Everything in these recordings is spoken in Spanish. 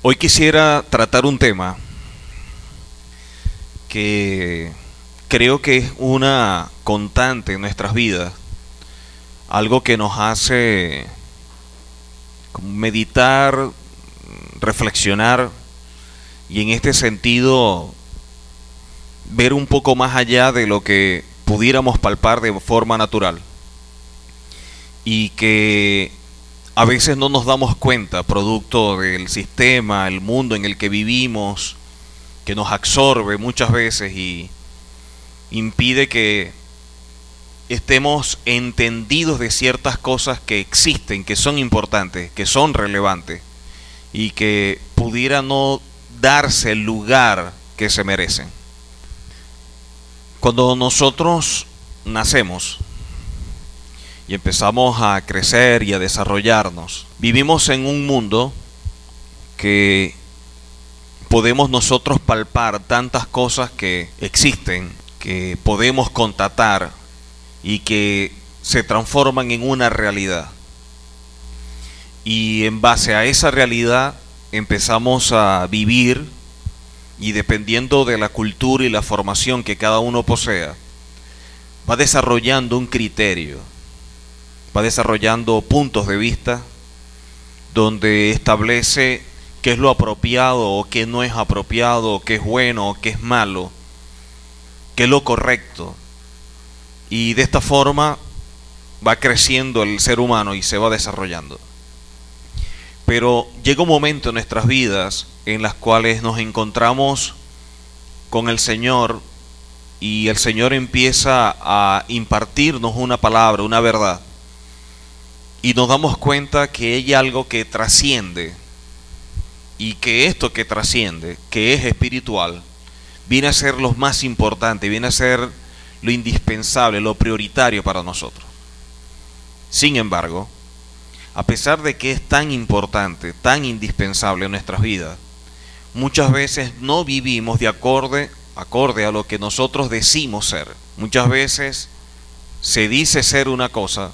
Hoy quisiera tratar un tema que creo que es una constante en nuestras vidas, algo que nos hace meditar, reflexionar y en este sentido ver un poco más allá de lo que pudiéramos palpar de forma natural y que a veces no nos damos cuenta, producto del sistema, el mundo en el que vivimos, que nos absorbe muchas veces y impide que estemos entendidos de ciertas cosas que existen, que son importantes, que son relevantes y que pudiera no darse el lugar que se merecen. Cuando nosotros nacemos y empezamos a crecer y a desarrollarnos, vivimos en un mundo que podemos nosotros palpar tantas cosas que existen, que podemos constatar y que se transforman en una realidad. Y en base a esa realidad empezamos a vivir y dependiendo de la cultura y la formación que cada uno posea, va desarrollando un criterio, va desarrollando puntos de vista donde establece qué es lo apropiado o qué no es apropiado, qué es bueno o qué es malo, qué es lo correcto. Y de esta forma va creciendo el ser humano y se va desarrollando. Pero llega un momento en nuestras vidas en las cuales nos encontramos con el Señor y el Señor empieza a impartirnos una palabra, una verdad. Y nos damos cuenta que hay algo que trasciende y que esto que trasciende, que es espiritual, viene a ser lo más importante, viene a ser lo indispensable, lo prioritario para nosotros. Sin embargo, a pesar de que es tan importante, tan indispensable en nuestras vidas, muchas veces no vivimos de acorde a lo que nosotros decimos ser. Muchas veces se dice ser una cosa,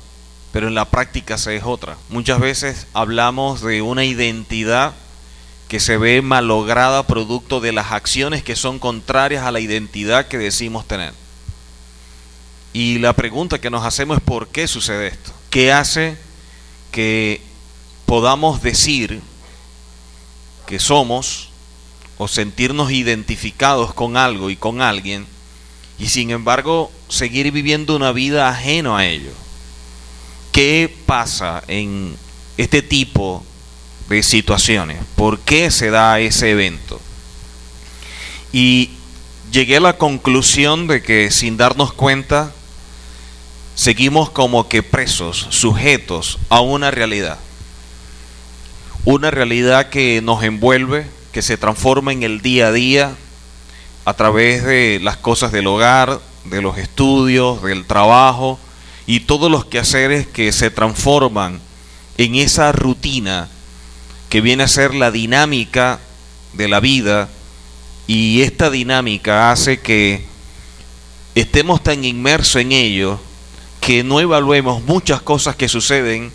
pero en la práctica se es otra. Muchas veces hablamos de una identidad que se ve malograda producto de las acciones que son contrarias a la identidad que decimos tener. Y la pregunta que nos hacemos es ¿por qué sucede esto? ¿Qué hace que podamos decir que somos o sentirnos identificados con algo y con alguien y sin embargo seguir viviendo una vida ajena a ello? ¿Qué pasa en este tipo de situaciones? ¿Por qué se da ese evento? Y llegué a la conclusión de que sin darnos cuenta seguimos como que presos, sujetos a una realidad que nos envuelve, que se transforma en el día a día a través de las cosas del hogar, de los estudios, del trabajo y todos los quehaceres que se transforman en esa rutina que viene a ser la dinámica de la vida, y esta dinámica hace que estemos tan inmersos en ello que no evaluemos muchas cosas que suceden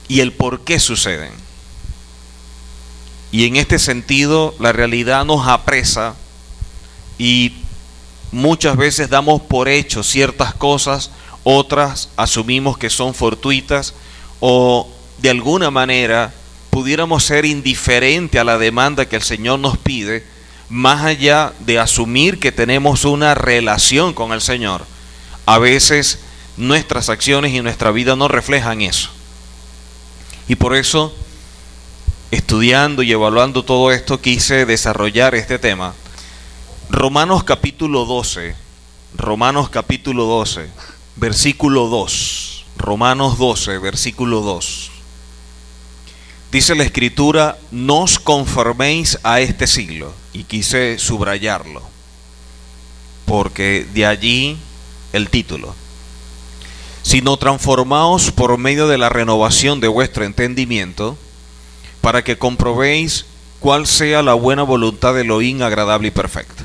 y el por qué suceden. Y en este sentido la realidad nos apresa y muchas veces damos por hecho ciertas cosas, otras asumimos que son fortuitas o de alguna manera pudiéramos ser indiferentes a la demanda que el Señor nos pide, más allá de asumir que tenemos una relación con el Señor. A veces nuestras acciones y nuestra vida no reflejan eso. Y por eso, estudiando y evaluando todo esto, quise desarrollar este tema. Romanos capítulo 12, versículo 2. Romanos 12, versículo 2. Dice la Escritura: no os conforméis a este siglo. Y quise subrayarlo, porque de allí el título. Sino transformaos por medio de la renovación de vuestro entendimiento, para que comprobéis cuál sea la buena voluntad de Elohim, agradable y perfecta.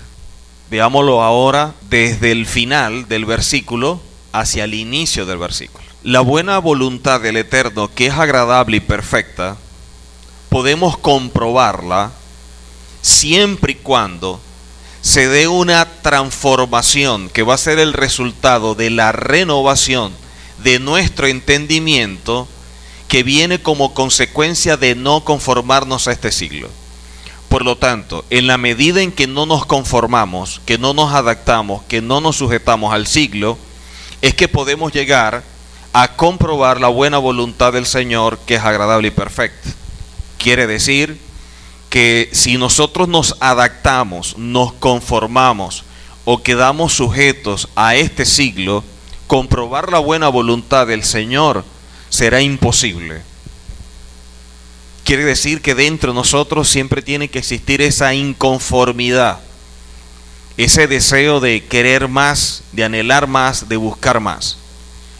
Veámoslo ahora desde el final del versículo hacia el inicio del versículo. La buena voluntad del Eterno, que es agradable y perfecta, podemos comprobarla siempre y cuando se dé una transformación que va a ser el resultado de la renovación de nuestro entendimiento, que viene como consecuencia de no conformarnos a este siglo. Por lo tanto, en la medida en que no nos conformamos, que no nos adaptamos, que no nos sujetamos al siglo, es que podemos llegar a comprobar la buena voluntad del Señor, que es agradable y perfecta. Quiere decir que si nosotros nos adaptamos, nos conformamos o quedamos sujetos a este siglo, comprobar la buena voluntad del Señor será imposible. Quiere decir que dentro de nosotros siempre tiene que existir esa inconformidad, ese deseo de querer más, de anhelar más, de buscar más.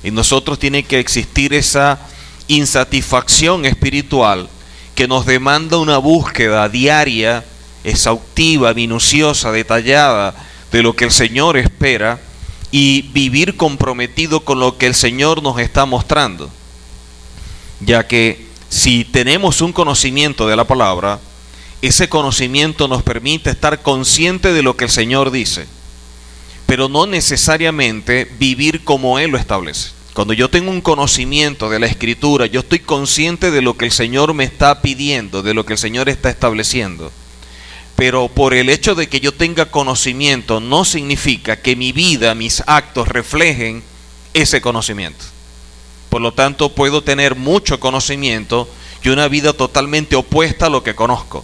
En nosotros tiene que existir esa insatisfacción espiritual que nos demanda una búsqueda diaria, exhaustiva, minuciosa, detallada de lo que el Señor espera, y vivir comprometido con lo que el Señor nos está mostrando. Ya que si tenemos un conocimiento de la palabra, ese conocimiento nos permite estar consciente de lo que el Señor dice, pero no necesariamente vivir como Él lo establece. Cuando yo tengo un conocimiento de la Escritura, yo estoy consciente de lo que el Señor me está pidiendo, de lo que el Señor está estableciendo. Pero por el hecho de que yo tenga conocimiento, no significa que mi vida, mis actos reflejen ese conocimiento. Por lo tanto, puedo tener mucho conocimiento y una vida totalmente opuesta a lo que conozco.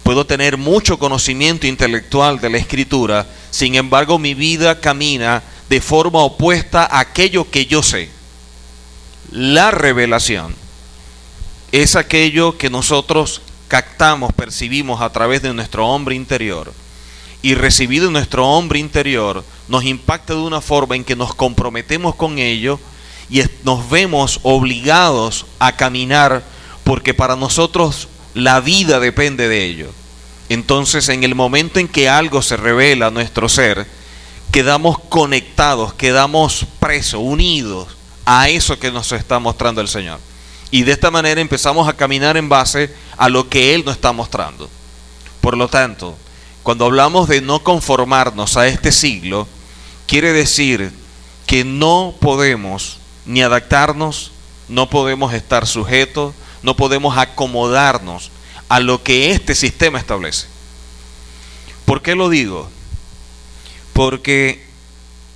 Puedo tener mucho conocimiento intelectual de la Escritura, sin embargo mi vida camina de forma opuesta a aquello que yo sé. La revelación es aquello que nosotros captamos, percibimos a través de nuestro hombre interior, y recibido en nuestro hombre interior nos impacta de una forma en que nos comprometemos con ello y nos vemos obligados a caminar, porque para nosotros la vida depende de ello. Entonces, en el momento en que algo se revela a nuestro ser, quedamos conectados, quedamos presos, unidos a eso que nos está mostrando el Señor. Y de esta manera empezamos a caminar en base a lo que Él nos está mostrando. Por lo tanto, cuando hablamos de no conformarnos a este siglo, quiere decir que no podemos ni adaptarnos, no podemos estar sujetos, no podemos acomodarnos a lo que este sistema establece. ¿Por qué lo digo? Porque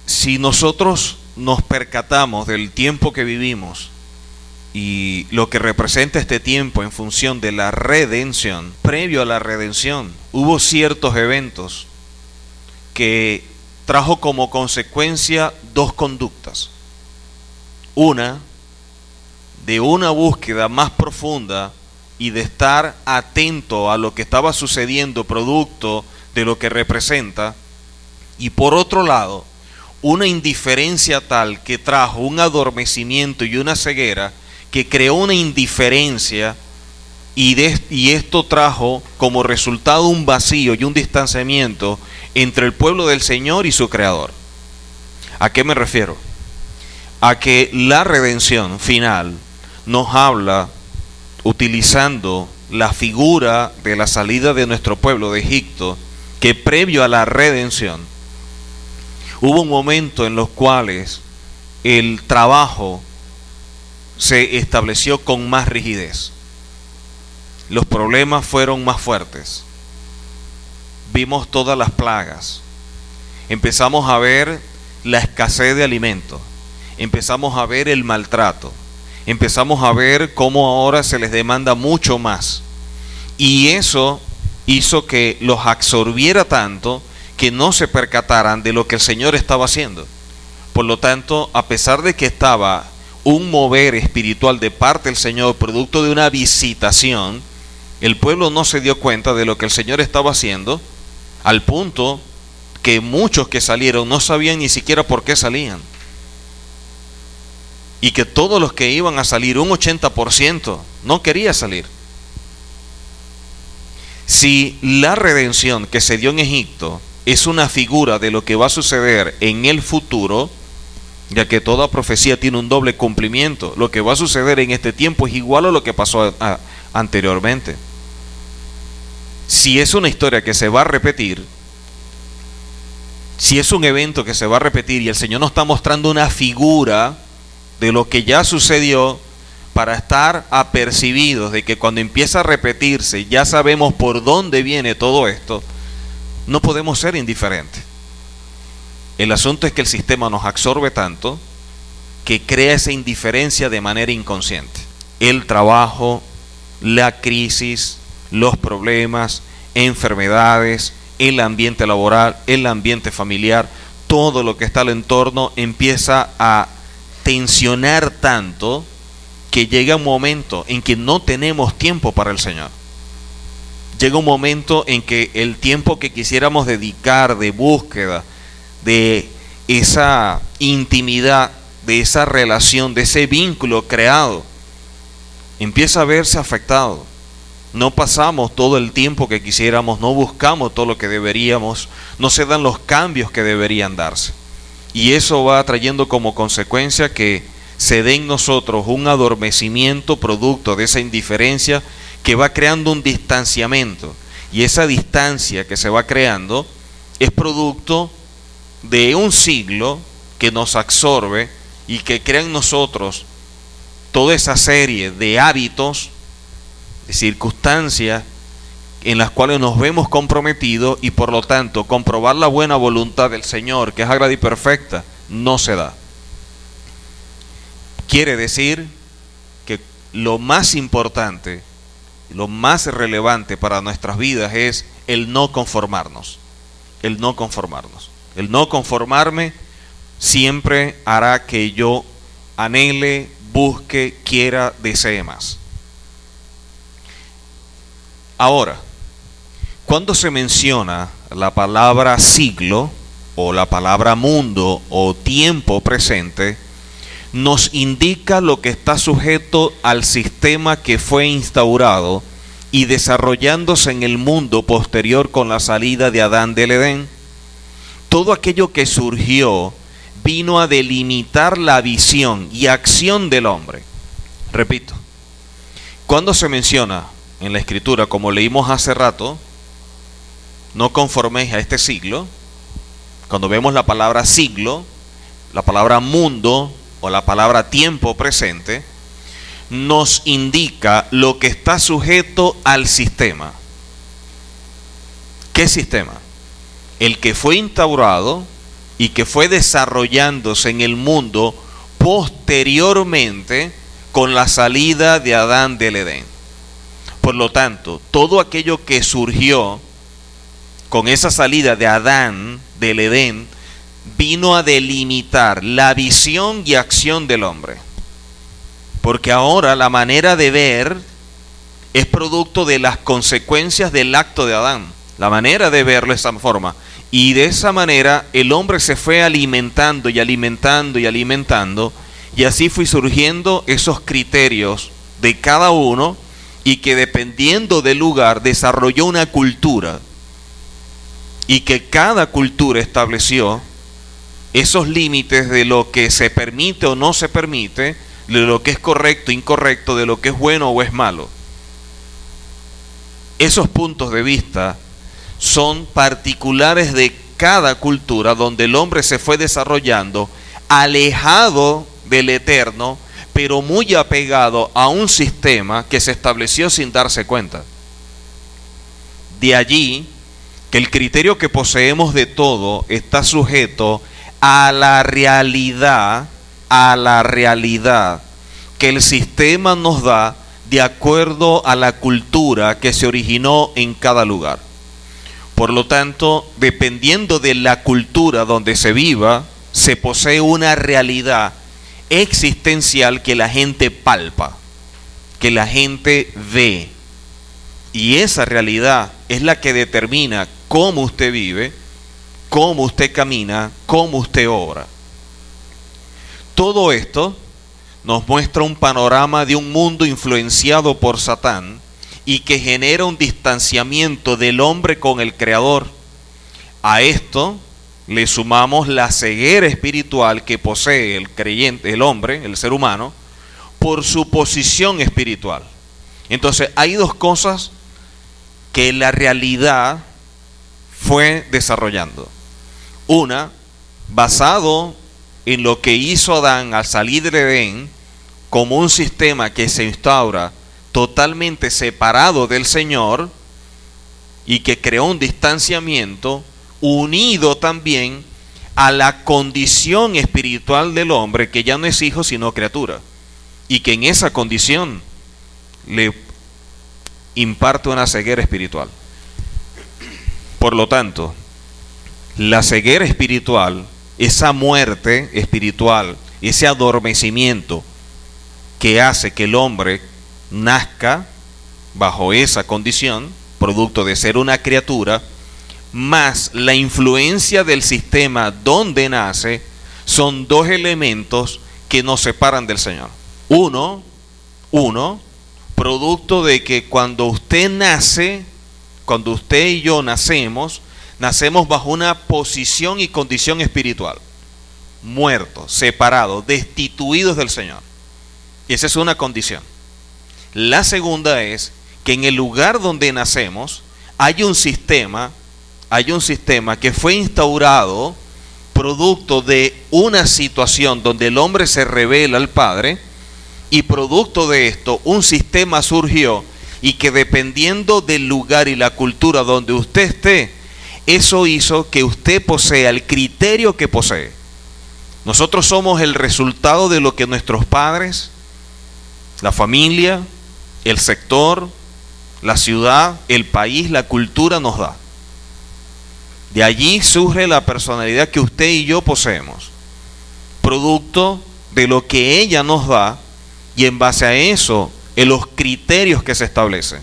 si nosotros nos percatamos del tiempo que vivimos y lo que representa este tiempo en función de la redención, previo a la redención, hubo ciertos eventos que trajo como consecuencia dos conductas. Una, de una búsqueda más profunda y de estar atento a lo que estaba sucediendo producto de lo que representa, y por otro lado, una indiferencia tal que trajo un adormecimiento y una ceguera que creó una indiferencia, y esto trajo como resultado un vacío y un distanciamiento entre el pueblo del Señor y su Creador. ¿A qué me refiero? A que la redención final nos habla, utilizando la figura de la salida de nuestro pueblo de Egipto, que previo a la redención hubo un momento en los cuales el trabajo se estableció con más rigidez. Los problemas fueron más fuertes. Vimos todas las plagas. Empezamos a ver la escasez de alimentos. Empezamos a ver el maltrato. Empezamos a ver cómo ahora se les demanda mucho más. Y eso hizo que los absorbiera tanto que no se percataran de lo que el Señor estaba haciendo. Por lo tanto, a pesar de que estaba un mover espiritual de parte del Señor, producto de una visitación, el pueblo no se dio cuenta de lo que el Señor estaba haciendo, al punto que muchos que salieron no sabían ni siquiera por qué salían. Y que todos los que iban a salir, un 80%, no quería salir. Si la redención que se dio en Egipto es una figura de lo que va a suceder en el futuro, ya que toda profecía tiene un doble cumplimiento, lo que va a suceder en este tiempo es igual a lo que pasó anteriormente. Si es una historia que se va a repetir, si es un evento que se va a repetir y el Señor nos está mostrando una figura de lo que ya sucedió, para estar apercibidos de que cuando empieza a repetirse ya sabemos por dónde viene todo esto, no podemos ser indiferentes. El asunto es que el sistema nos absorbe tanto que crea esa indiferencia de manera inconsciente. El trabajo, la crisis, los problemas, enfermedades, el ambiente laboral, el ambiente familiar, todo lo que está al entorno empieza a tensionar tanto que llega un momento en que no tenemos tiempo para el Señor. Llega un momento en que el tiempo que quisiéramos dedicar de búsqueda, de esa intimidad, de esa relación, de ese vínculo creado, empieza a verse afectado. No pasamos todo el tiempo que quisiéramos, no buscamos todo lo que deberíamos, no se dan los cambios que deberían darse. Y eso va trayendo como consecuencia que se dé en nosotros un adormecimiento producto de esa indiferencia que va creando un distanciamiento. Y esa distancia que se va creando es producto de un siglo que nos absorbe y que crea en nosotros toda esa serie de hábitos, de circunstancias en las cuales nos vemos comprometidos y por lo tanto comprobar la buena voluntad del Señor, que es agradable y perfecta, no se da. Quiere decir que lo más importante, lo más relevante para nuestras vidas es el no conformarnos. El no conformarnos. El no conformarme siempre hará que yo anhele, busque, quiera, desee más. Ahora, cuando se menciona la palabra siglo o la palabra mundo o tiempo presente, nos indica lo que está sujeto al sistema que fue instaurado y desarrollándose en el mundo posterior con la salida de Adán del Edén. Todo aquello que surgió vino a delimitar la visión y acción del hombre. Repito, cuando se menciona en la Escritura, como leímos hace rato, no conforméis a este siglo, cuando vemos la palabra siglo, la palabra mundo, o la palabra tiempo presente, nos indica lo que está sujeto al sistema. ¿Qué sistema? El que fue instaurado y que fue desarrollándose en el mundo posteriormente con la salida de Adán del Edén. Por lo tanto, todo aquello que surgió con esa salida de Adán del Edén vino a delimitar la visión y acción del hombre. Porque ahora la manera de ver es producto de las consecuencias del acto de Adán. La manera de verlo de esa forma. Y de esa manera el hombre se fue alimentando y alimentando y alimentando. Y así fue surgiendo esos criterios de cada uno y que dependiendo del lugar desarrolló una cultura. Y que cada cultura estableció esos límites de lo que se permite o no se permite, de lo que es correcto, incorrecto, de lo que es bueno o es malo. Esos puntos de vista son particulares de cada cultura donde el hombre se fue desarrollando, alejado del eterno, pero muy apegado a un sistema que se estableció sin darse cuenta. De allí que el criterio que poseemos de todo está sujeto a la realidad que el sistema nos da de acuerdo a la cultura que se originó en cada lugar. Por lo tanto, dependiendo de la cultura donde se viva, se posee una realidad existencial que la gente palpa, que la gente ve. Y esa realidad es la que determina cómo usted vive, cómo usted camina, cómo usted obra. Todo esto nos muestra un panorama de un mundo influenciado por Satán y que genera un distanciamiento del hombre con el Creador. A esto le sumamos la ceguera espiritual que posee el creyente, el hombre, el ser humano, por su posición espiritual. Entonces hay dos cosas que la realidad fue desarrollando. Una, basado en lo que hizo Adán al salir del Edén, como un sistema que se instaura totalmente separado del Señor y que creó un distanciamiento, unido también a la condición espiritual del hombre, que ya no es hijo sino criatura, y que en esa condición le imparte una ceguera espiritual. Por lo tanto, la ceguera espiritual, esa muerte espiritual, ese adormecimiento que hace que el hombre nazca bajo esa condición, producto de ser una criatura, más la influencia del sistema donde nace, son dos elementos que nos separan del Señor. Uno, producto de que cuando usted nace, cuando usted y yo nacemos bajo una posición y condición espiritual, muertos, separados, destituidos del Señor. Y esa es una condición. La segunda es que en el lugar donde nacemos hay un sistema que fue instaurado producto de una situación donde el hombre se revela al Padre, y producto de esto un sistema surgió, y que dependiendo del lugar y la cultura donde usted esté, eso hizo que usted posea el criterio que posee. Nosotros somos el resultado de lo que nuestros padres, la familia, el sector, la ciudad, el país, la cultura nos da. De allí surge la personalidad que usted y yo poseemos, producto de lo que ella nos da, y en base a eso, en los criterios que se establecen.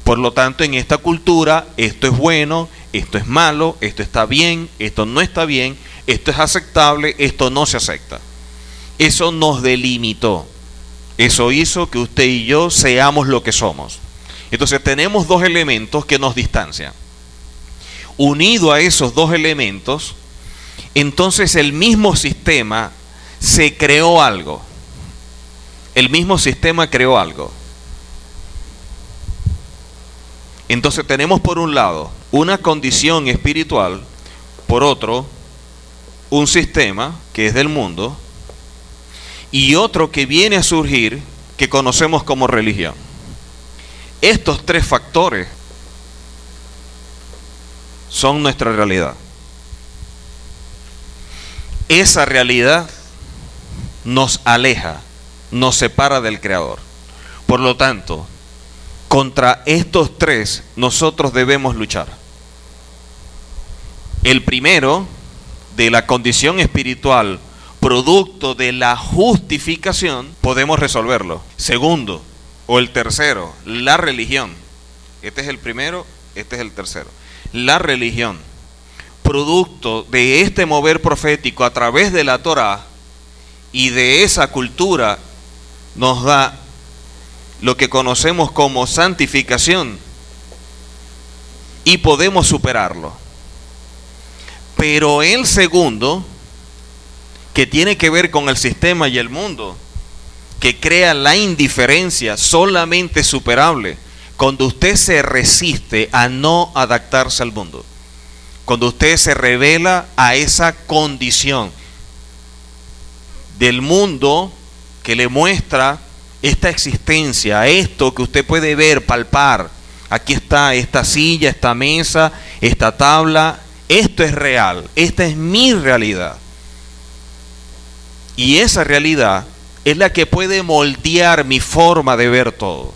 Por lo tanto, en esta cultura, esto es bueno, esto es malo, esto está bien, esto no está bien, esto es aceptable, esto no se acepta. Eso nos delimitó. Eso hizo que usted y yo seamos lo que somos. Entonces tenemos dos elementos que nos distancian. Unido a esos dos elementos, entonces el mismo sistema se creó algo. El mismo sistema creó algo. Entonces tenemos por un lado una condición espiritual, por otro un sistema que es del mundo, y otro que viene a surgir que conocemos como religión. Estos tres factores son nuestra realidad. Esa realidad nos aleja, nos separa del Creador. Por lo tanto, contra estos tres nosotros debemos luchar. El primero, de la condición espiritual, producto de la justificación, podemos resolverlo. Segundo, o el tercero, la religión. Este es el primero, este es el tercero. La religión, producto de este mover profético a través de la Torá y de esa cultura, nos da lo que conocemos como santificación y podemos superarlo. Pero el segundo, que tiene que ver con el sistema y el mundo, que crea la indiferencia, solamente superable cuando usted se resiste a no adaptarse al mundo, cuando usted se revela a esa condición del mundo que le muestra esta existencia, esto que usted puede ver, palpar. Aquí está esta silla, esta mesa, esta tabla. Esto es real, esta es mi realidad. Y esa realidad es la que puede moldear mi forma de ver todo.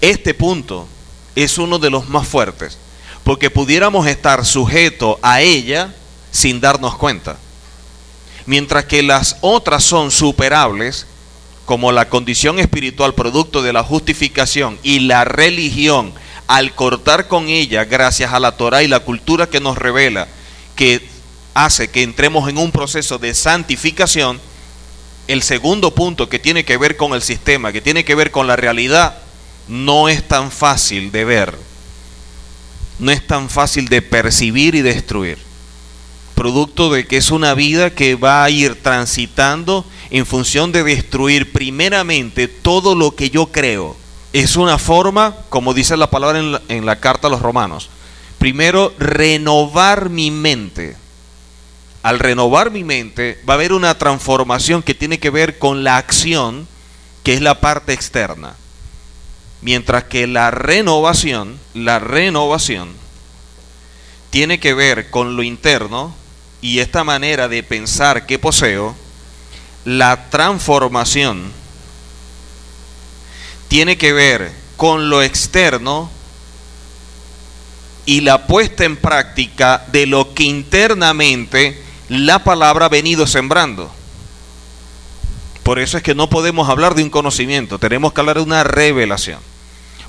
Este punto es uno de los más fuertes, porque pudiéramos estar sujetos a ella sin darnos cuenta. Mientras que las otras son superables, como la condición espiritual producto de la justificación y la religión, al cortar con ella, gracias a la Torá y la cultura que nos revela, que hace que entremos en un proceso de santificación. El segundo punto, que tiene que ver con el sistema, que tiene que ver con la realidad, no es tan fácil de ver, no es tan fácil de percibir y destruir, producto de que es una vida que va a ir transitando en función de destruir primeramente todo lo que yo creo, Es una forma, como dice la palabra en la carta a los romanos. Primero, renovar mi mente. Al renovar mi mente, va a haber una transformación que tiene que ver con la acción, que es la parte externa. Mientras que la renovación tiene que ver con lo interno y esta manera de pensar que poseo. La transformación tiene que ver con lo externo y la puesta en práctica de lo que internamente la palabra ha venido sembrando. Por eso es que no podemos hablar de un conocimiento, tenemos que hablar de una revelación.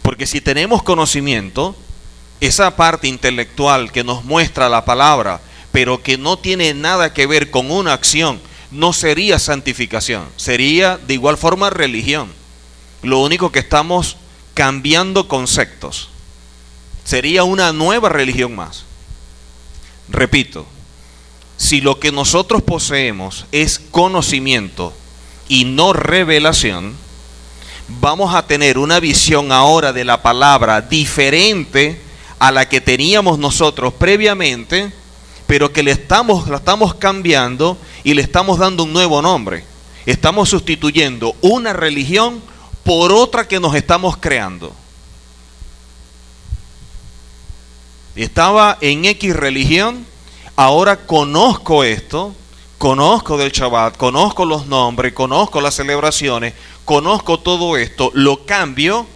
Porque si tenemos conocimiento, esa parte intelectual que nos muestra la palabra, pero que no tiene nada que ver con una acción, no sería santificación, sería de igual forma religión. Lo único que estamos cambiando conceptos. Sería una nueva religión más. Repito, si lo que nosotros poseemos es conocimiento y no revelación, vamos a tener una visión ahora de la palabra diferente a la que teníamos nosotros previamente, pero que la estamos cambiando y le estamos dando un nuevo nombre. Estamos sustituyendo una religión por otra que nos estamos creando. Estaba en X religión, ahora conozco esto, conozco del Shabbat, conozco los nombres, conozco las celebraciones, conozco todo esto, lo cambio,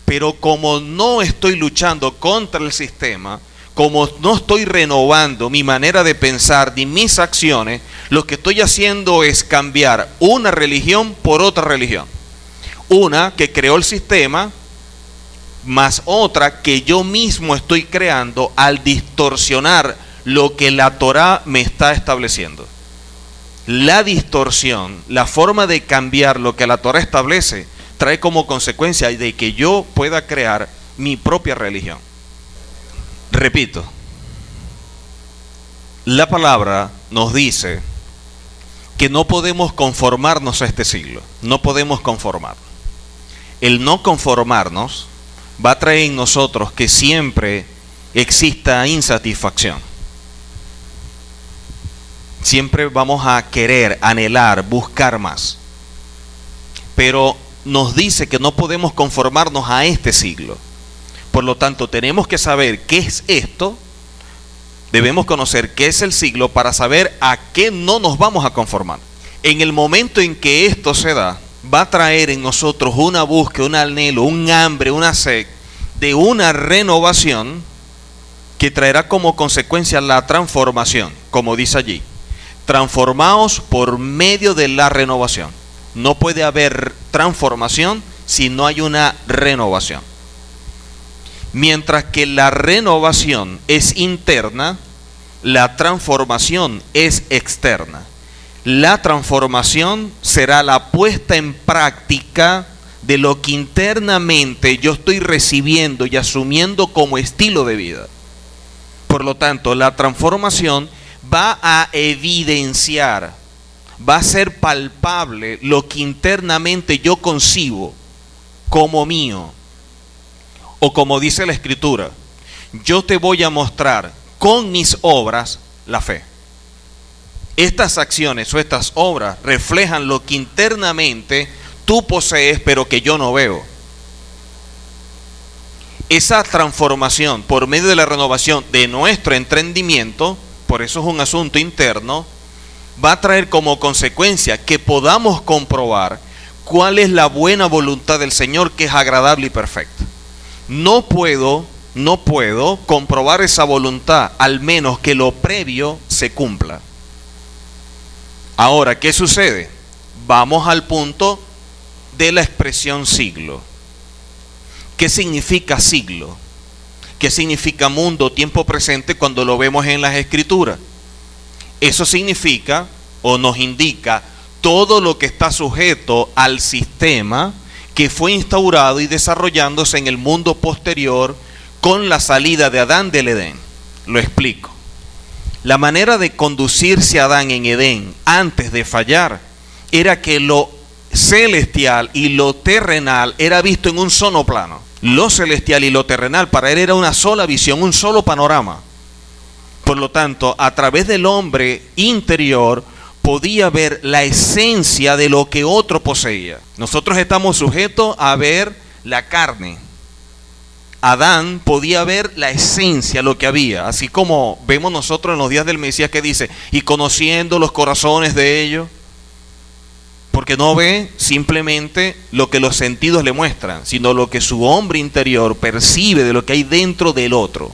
pero como no estoy luchando contra el sistema, como no estoy renovando mi manera de pensar ni mis acciones, lo que estoy haciendo es cambiar una religión por otra religión. Una que creó el sistema, más otra que yo mismo estoy creando al distorsionar lo que la Torá me está estableciendo. La distorsión, la forma de cambiar lo que la Torá establece, trae como consecuencia de que yo pueda crear mi propia religión. Repito, la palabra nos dice que no podemos conformarnos a este siglo, no podemos conformarnos. El no conformarnos va a traer en nosotros que siempre exista insatisfacción. Siempre vamos a querer, anhelar, buscar más. Pero nos dice que no podemos conformarnos a este siglo. Por lo tanto, tenemos que saber qué es esto. Debemos conocer qué es el siglo para saber a qué no nos vamos a conformar. En el momento en que esto se da, va a traer en nosotros una búsqueda, un anhelo, un hambre, una sed de una renovación que traerá como consecuencia la transformación, como dice allí. Transformaos por medio de la renovación. No puede haber transformación si no hay una renovación. Mientras que la renovación es interna, la transformación es externa. La transformación será la puesta en práctica de lo que internamente yo estoy recibiendo y asumiendo como estilo de vida. Por lo tanto, la transformación va a evidenciar, va a ser palpable lo que internamente yo concibo como mío. O como dice la Escritura, yo te voy a mostrar con mis obras la fe. Estas acciones o estas obras reflejan lo que internamente tú posees, pero que yo no veo. Esa transformación por medio de la renovación de nuestro entendimiento, por eso es un asunto interno, va a traer como consecuencia que podamos comprobar cuál es la buena voluntad del Señor, que es agradable y perfecta. No puedo comprobar esa voluntad, al menos que lo previo se cumpla. Ahora, ¿qué sucede? Vamos al punto de la expresión siglo. ¿Qué significa siglo? ¿Qué significa mundo, tiempo presente cuando lo vemos en las Escrituras? Eso significa o nos indica todo lo que está sujeto al sistema que fue instaurado y desarrollándose en el mundo posterior con la salida de Adán del Edén. Lo explico. La manera de conducirse a Adán en Edén antes de fallar era que lo celestial y lo terrenal era visto en un solo plano. Lo celestial y lo terrenal para él era una sola visión, un solo panorama. Por lo tanto, a través del hombre interior podía ver la esencia de lo que otro poseía. Nosotros estamos sujetos a ver la carne. Adán podía ver la esencia, lo que había, así como vemos nosotros en los días del Mesías que dice, y conociendo los corazones de ellos, porque no ve simplemente lo que los sentidos le muestran, sino lo que su hombre interior percibe de lo que hay dentro del otro.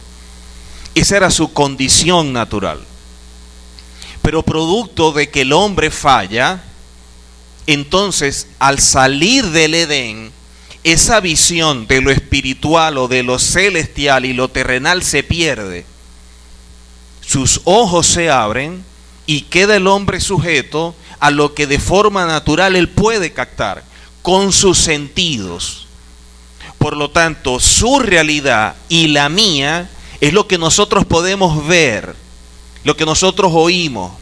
Esa era su condición natural. Pero producto de que el hombre falla, entonces al salir del Edén, esa visión de lo espiritual o de lo celestial y lo terrenal se pierde. Sus ojos se abren y queda el hombre sujeto a lo que de forma natural él puede captar con sus sentidos. Por lo tanto, su realidad y la mía es lo que nosotros podemos ver, lo que nosotros oímos,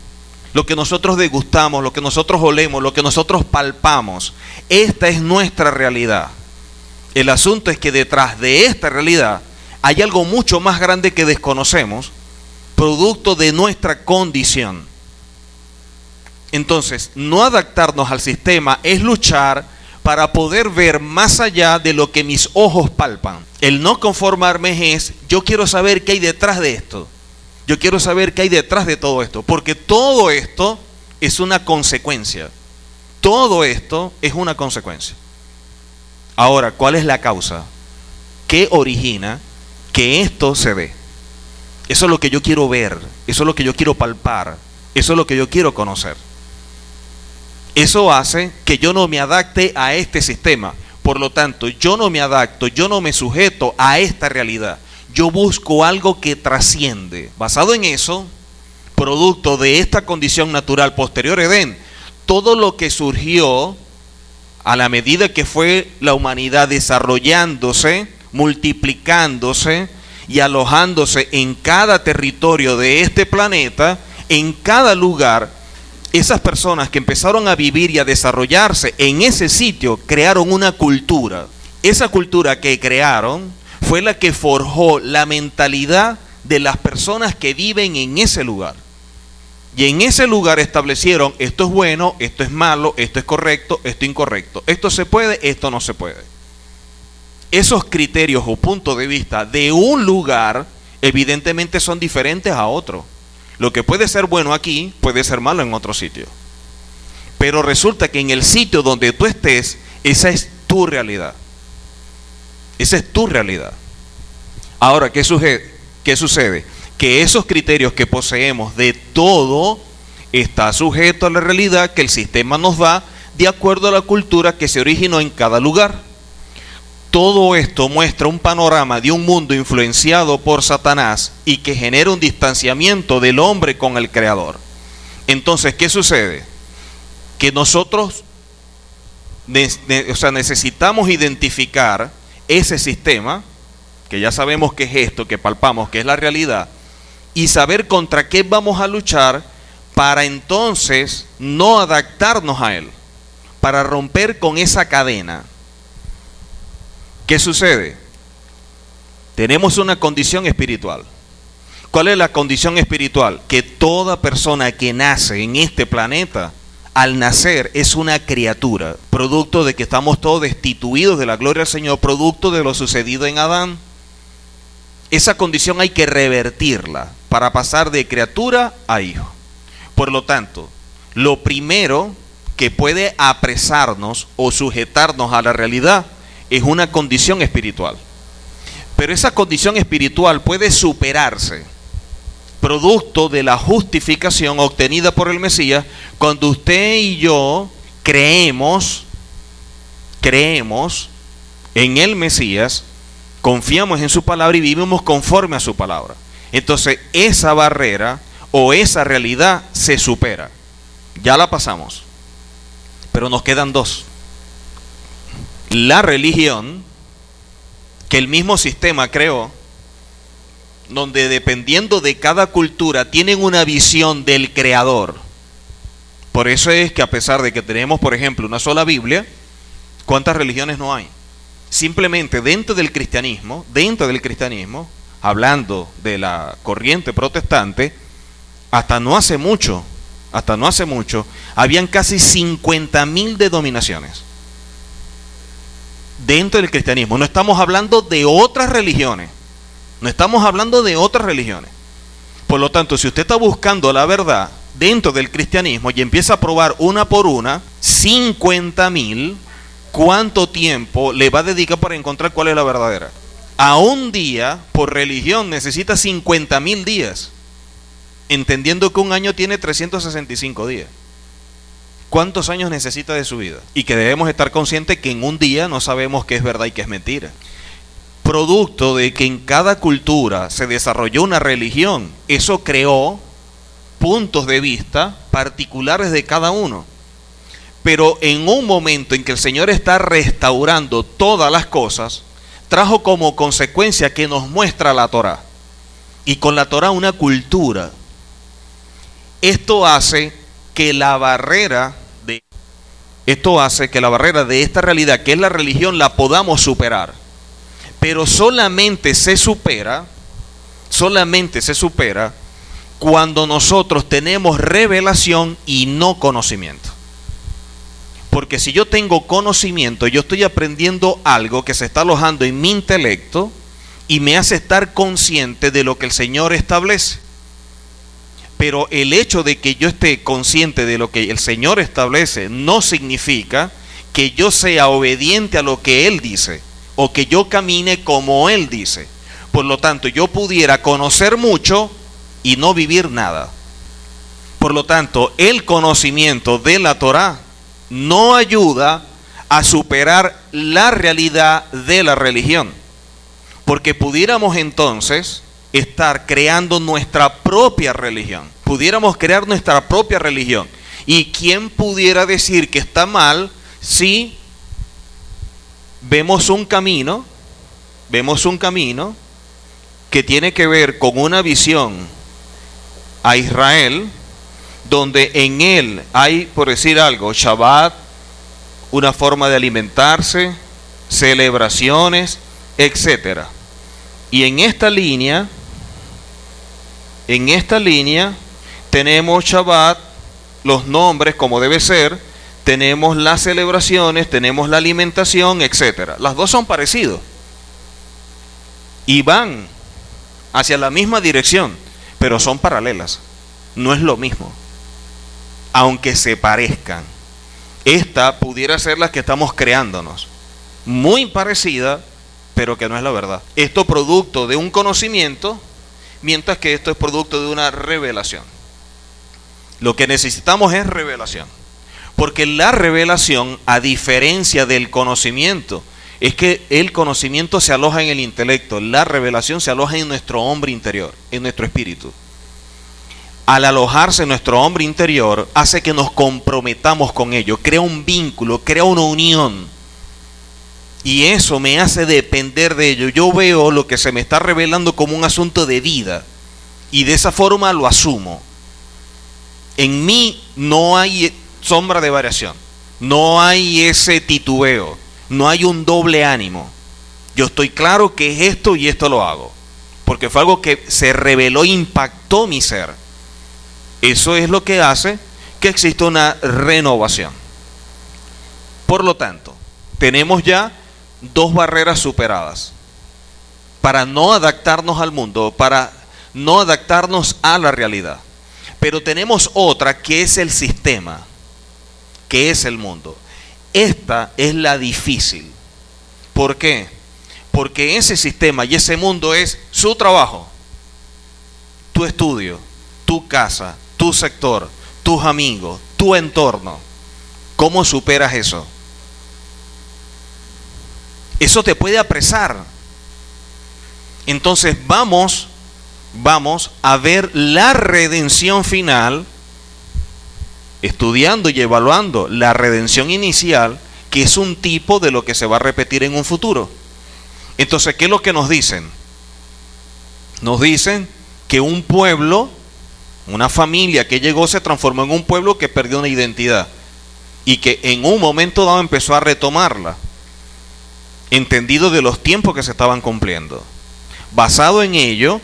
lo que nosotros degustamos, lo que nosotros olemos, lo que nosotros palpamos. Esta es nuestra realidad. El asunto es que detrás de esta realidad hay algo mucho más grande que desconocemos, producto de nuestra condición. Entonces, no adaptarnos al sistema es luchar para poder ver más allá de lo que mis ojos palpan. El no conformarme es, yo quiero saber qué hay detrás de esto. Yo quiero saber qué hay detrás de todo esto, porque todo esto es una consecuencia. Todo esto es una consecuencia. Ahora, ¿cuál es la causa? ¿Qué origina que esto se dé? Eso es lo que yo quiero ver, eso es lo que yo quiero palpar, eso es lo que yo quiero conocer. Eso hace que yo no me adapte a este sistema. Por lo tanto, yo no me adapto, yo no me sujeto a esta realidad. Yo busco algo que trasciende. Basado en eso, producto de esta condición natural posterior a Edén, todo lo que surgió a la medida que fue la humanidad desarrollándose, multiplicándose y alojándose en cada territorio de este planeta, en cada lugar, esas personas que empezaron a vivir y a desarrollarse en ese sitio crearon una cultura. Esa cultura que crearon fue la que forjó la mentalidad de las personas que viven en ese lugar. Y en ese lugar establecieron, esto es bueno, esto es malo, esto es correcto, esto es incorrecto. Esto se puede, esto no se puede. Esos criterios o puntos de vista de un lugar, evidentemente son diferentes a otro. Lo que puede ser bueno aquí, puede ser malo en otro sitio. Pero resulta que en el sitio donde tú estés, esa es tu realidad. Esa es tu realidad. Ahora, ¿qué sucede? Que esos criterios que poseemos de todo está sujeto a la realidad que el sistema nos da de acuerdo a la cultura que se originó en cada lugar. Todo esto muestra un panorama de un mundo influenciado por Satanás y que genera un distanciamiento del hombre con el Creador. Entonces, ¿qué sucede? Que nosotros necesitamos identificar ese sistema, que ya sabemos que es esto, que palpamos, que es la realidad, y saber contra qué vamos a luchar para entonces no adaptarnos a él, para romper con esa cadena. ¿Qué sucede? Tenemos una condición espiritual. ¿Cuál es la condición espiritual? Que toda persona que nace en este planeta, al nacer es una criatura, producto de que estamos todos destituidos de la gloria del Señor, producto de lo sucedido en Adán. Esa condición hay que revertirla para pasar de criatura a hijo. Por lo tanto, lo primero que puede apresarnos o sujetarnos a la realidad es una condición espiritual. Pero esa condición espiritual puede superarse producto de la justificación obtenida por el Mesías cuando usted y yo creemos en el Mesías, confiamos en su palabra y vivimos conforme a su palabra. Entonces esa barrera o esa realidad se supera. Ya la pasamos. Pero nos quedan dos. La religión que el mismo sistema creó, donde dependiendo de cada cultura tienen una visión del Creador. Por eso es que a pesar de que tenemos, por ejemplo, una sola Biblia, ¿cuántas religiones no hay? Simplemente dentro del cristianismo, hablando de la corriente protestante, hasta no hace mucho, habían casi 50.000 denominaciones dentro del cristianismo. No estamos hablando de otras religiones. Por lo tanto, si usted está buscando la verdad dentro del cristianismo y empieza a probar una por una, 50.000, ¿cuánto tiempo le va a dedicar para encontrar cuál es la verdadera? A un día, por religión, necesita 50.000 días, entendiendo que un año tiene 365 días. ¿Cuántos años necesita de su vida? Y que debemos estar conscientes que en un día no sabemos qué es verdad y qué es mentira. Producto de que en cada cultura se desarrolló una religión, eso creó puntos de vista particulares de cada uno. Pero en un momento en que el Señor está restaurando todas las cosas, trajo como consecuencia que nos muestra la Torá. Y con la Torá una cultura. Esto hace que la barrera de esta realidad, que es la religión, la podamos superar. Pero solamente se supera cuando nosotros tenemos revelación y no conocimiento. Porque si yo tengo conocimiento, yo estoy aprendiendo algo que se está alojando en mi intelecto y me hace estar consciente de lo que el Señor establece. Pero el hecho de que yo esté consciente de lo que el Señor establece no significa que yo sea obediente a lo que Él dice o que yo camine como Él dice. Por lo tanto, yo pudiera conocer mucho y no vivir nada. Por lo tanto, el conocimiento de la Torá no ayuda a superar la realidad de la religión. Porque pudiéramos entonces estar creando nuestra propia religión. ¿Y quién pudiera decir que está mal si vemos un camino que tiene que ver con una visión a Israel, donde en él hay, por decir algo, Shabbat, una forma de alimentarse, celebraciones, etcétera? Y en esta línea tenemos Shabbat, los nombres como debe ser, tenemos las celebraciones, tenemos la alimentación, etcétera. Las dos son parecidos y van hacia la misma dirección, pero son paralelas. No es lo mismo, aunque se parezcan. Esta pudiera ser la que estamos creándonos, muy parecida, pero que no es la verdad. Esto producto de un conocimiento, mientras que esto es producto de una revelación. Lo que necesitamos es revelación, porque la revelación, a diferencia del conocimiento, es que el conocimiento se aloja en el intelecto, la revelación se aloja en nuestro hombre interior, en nuestro espíritu. Al alojarse en nuestro hombre interior, hace que nos comprometamos con ello, crea un vínculo, crea una unión. Y eso me hace depender de ello. Yo veo lo que se me está revelando como un asunto de vida, y de esa forma lo asumo. En mí no hay sombra de variación, no hay ese titubeo, no hay un doble ánimo. Yo estoy claro que es esto y esto lo hago, porque fue algo que se reveló, impactó mi ser. Eso es lo que hace que exista una renovación. Por lo tanto, tenemos ya dos barreras superadas para no adaptarnos al mundo, para no adaptarnos a la realidad. Pero tenemos otra que es el sistema, que es el mundo. Esta es la difícil. ¿Por qué? Porque ese sistema y ese mundo es su trabajo, tu estudio, tu casa, tu sector, tus amigos, tu entorno. ¿Cómo superas eso? Eso te puede apresar. Entonces vamos a ver la redención final, estudiando y evaluando la redención inicial, que es un tipo de lo que se va a repetir en un futuro. Entonces, ¿qué es lo que nos dicen? Nos dicen que un pueblo Una familia que llegó se transformó en un pueblo que perdió una identidad y que en un momento dado empezó a retomarla, entendido de los tiempos que se estaban cumpliendo. Basado en ello,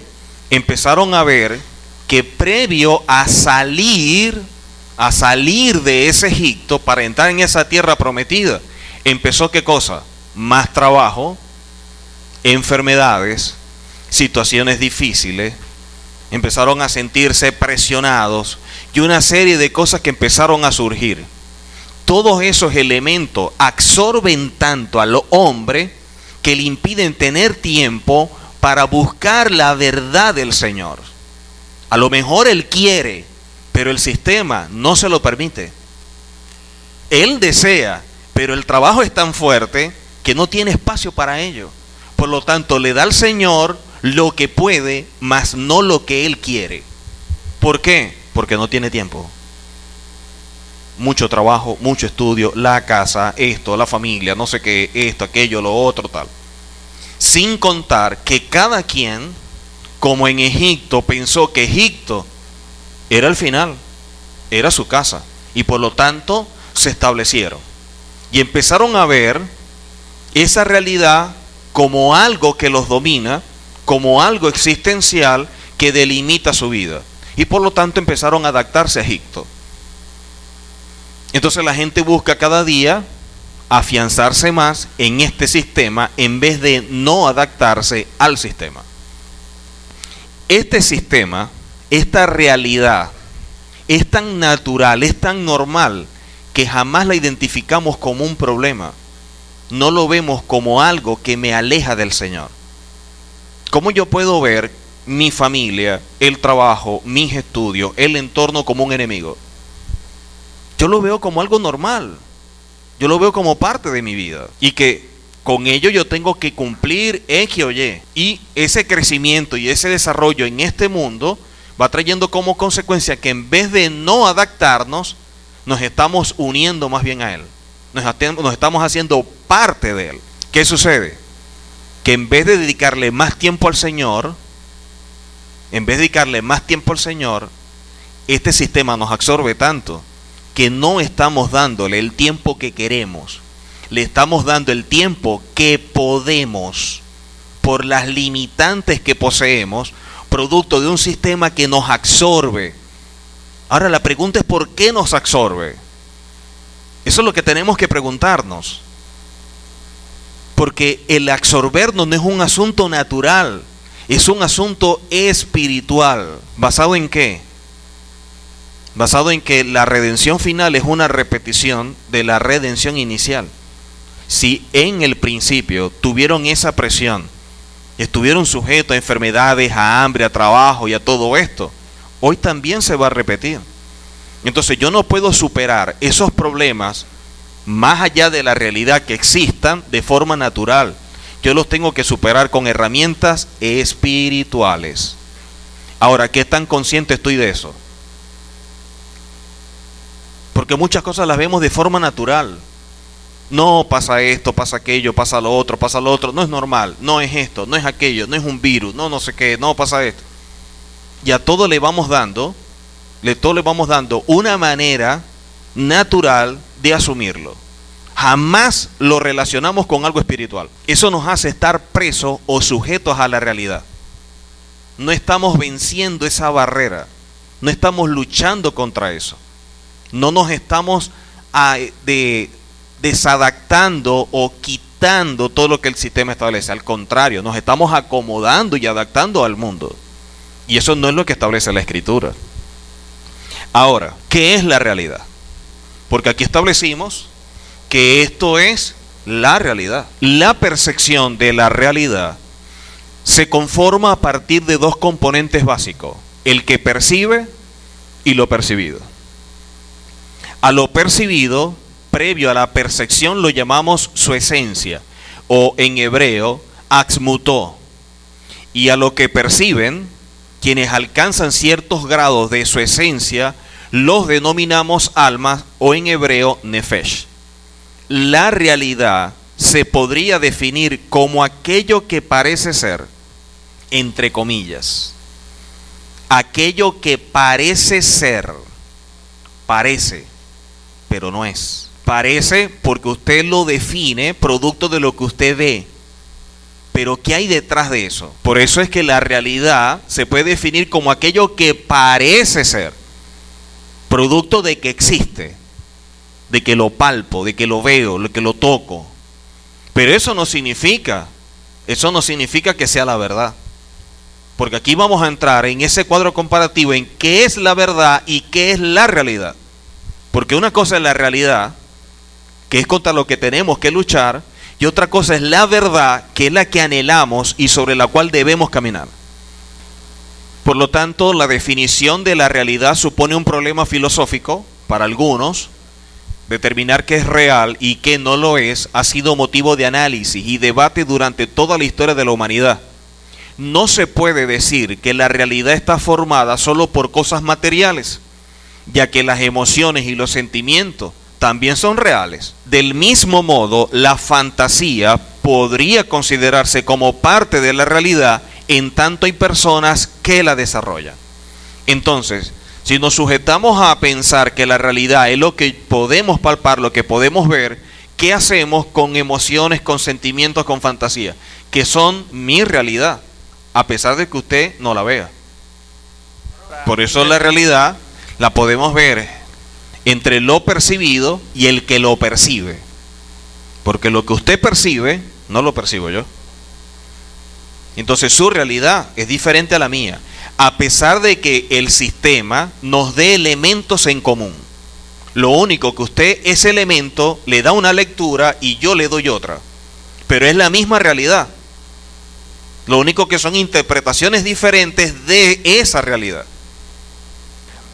empezaron a ver que previo a salir de ese Egipto para entrar en esa tierra prometida, empezó ¿qué cosa? Más trabajo, enfermedades, situaciones difíciles, empezaron a sentirse presionados y una serie de cosas que empezaron a surgir. Todos esos elementos absorben tanto al hombre que le impiden tener tiempo para buscar la verdad del Señor. A lo mejor él quiere, pero el sistema no se lo permite. Él desea, pero el trabajo es tan fuerte que no tiene espacio para ello. Por lo tanto, le da al Señor lo que puede, mas no lo que él quiere. ¿Por qué? Porque no tiene tiempo. Mucho trabajo, mucho estudio, la casa, esto, la familia, no sé qué, esto, aquello, lo otro, tal. Sin contar que cada quien, como en Egipto, pensó que Egipto era el final, era su casa. Y por lo tanto, se establecieron. Y empezaron a ver esa realidad como algo que los domina, como algo existencial que delimita su vida. Y por lo tanto empezaron a adaptarse a Egipto. Entonces la gente busca cada día afianzarse más en este sistema en vez de no adaptarse al sistema. Este sistema, esta realidad, es tan natural, es tan normal, que jamás la identificamos como un problema. No lo vemos como algo que me aleja del Señor. ¿Cómo yo puedo ver mi familia, el trabajo, mis estudios, el entorno como un enemigo? Yo lo veo como algo normal. Yo lo veo como parte de mi vida. Y que con ello yo tengo que cumplir X o Y. Y ese crecimiento y ese desarrollo en este mundo va trayendo como consecuencia que en vez de no adaptarnos, nos estamos uniendo más bien a Él. Nos estamos haciendo parte de Él. ¿Qué sucede? Que en vez de dedicarle más tiempo al Señor, este sistema nos absorbe tanto que no estamos dándole el tiempo que queremos. Le estamos dando el tiempo que podemos por las limitantes que poseemos, producto de un sistema que nos absorbe. Ahora la pregunta es ¿por qué nos absorbe? Eso es lo que tenemos que preguntarnos. Porque el absorbernos no es un asunto natural, es un asunto espiritual. ¿Basado en qué? Basado en que la redención final es una repetición de la redención inicial. Si en el principio tuvieron esa presión, estuvieron sujetos a enfermedades, a hambre, a trabajo y a todo esto, hoy también se va a repetir. Entonces yo no puedo superar esos problemas más allá de la realidad que existan de forma natural. Yo los tengo que superar con herramientas espirituales. Ahora, ¿qué tan consciente estoy de eso? Porque muchas cosas las vemos de forma natural. No pasa esto, pasa aquello, pasa lo otro, no es normal, no es esto, no es aquello, no es un virus, no sé qué, no pasa esto. Y a todo le vamos dando una manera natural de asumirlo. Jamás lo relacionamos con algo espiritual. Eso nos hace estar presos o sujetos a la realidad. No estamos venciendo esa barrera, no estamos luchando contra eso. No nos estamos desadaptando o quitando todo lo que el sistema establece. Al contrario, nos estamos acomodando y adaptando al mundo. Y eso no es lo que establece la Escritura. Ahora, ¿qué es la realidad? Porque aquí establecimos que esto es la realidad. La percepción de la realidad se conforma a partir de dos componentes básicos: el que percibe y lo percibido. A lo percibido, previo a la percepción, lo llamamos su esencia, o en hebreo, atzmutó. Y a lo que perciben, quienes alcanzan ciertos grados de su esencia, los denominamos almas, o en hebreo, nefesh. La realidad se podría definir como aquello que parece ser, entre comillas, aquello que parece ser, parece, pero no es. Parece porque usted lo define producto de lo que usted ve. Pero ¿qué hay detrás de eso? Por eso es que la realidad se puede definir como aquello que parece ser, producto de que existe, de que lo palpo, de que lo veo, de que lo toco. Pero eso no significa que sea la verdad. Porque aquí vamos a entrar en ese cuadro comparativo en qué es la verdad y qué es la realidad. Porque una cosa es la realidad, que es contra lo que tenemos que luchar, y otra cosa es la verdad, que es la que anhelamos y sobre la cual debemos caminar. Por lo tanto, la definición de la realidad supone un problema filosófico para algunos. Determinar qué es real y qué no lo es ha sido motivo de análisis y debate durante toda la historia de la humanidad. No se puede decir que la realidad está formada solo por cosas materiales, ya que las emociones y los sentimientos también son reales. Del mismo modo, la fantasía podría considerarse como parte de la realidad en tanto hay personas que la desarrollan. Entonces, si nos sujetamos a pensar que la realidad es lo que podemos palpar, lo que podemos ver, ¿qué hacemos con emociones, con sentimientos, con fantasía? Que son mi realidad, a pesar de que usted no la vea. Por eso la realidad la podemos ver entre lo percibido y el que lo percibe. Porque lo que usted percibe, no lo percibo yo. Entonces su realidad es diferente a la mía, a pesar de que el sistema nos dé elementos en común. Lo único que usted, ese elemento, le da una lectura y yo le doy otra. Pero es la misma realidad. Lo único que son interpretaciones diferentes de esa realidad.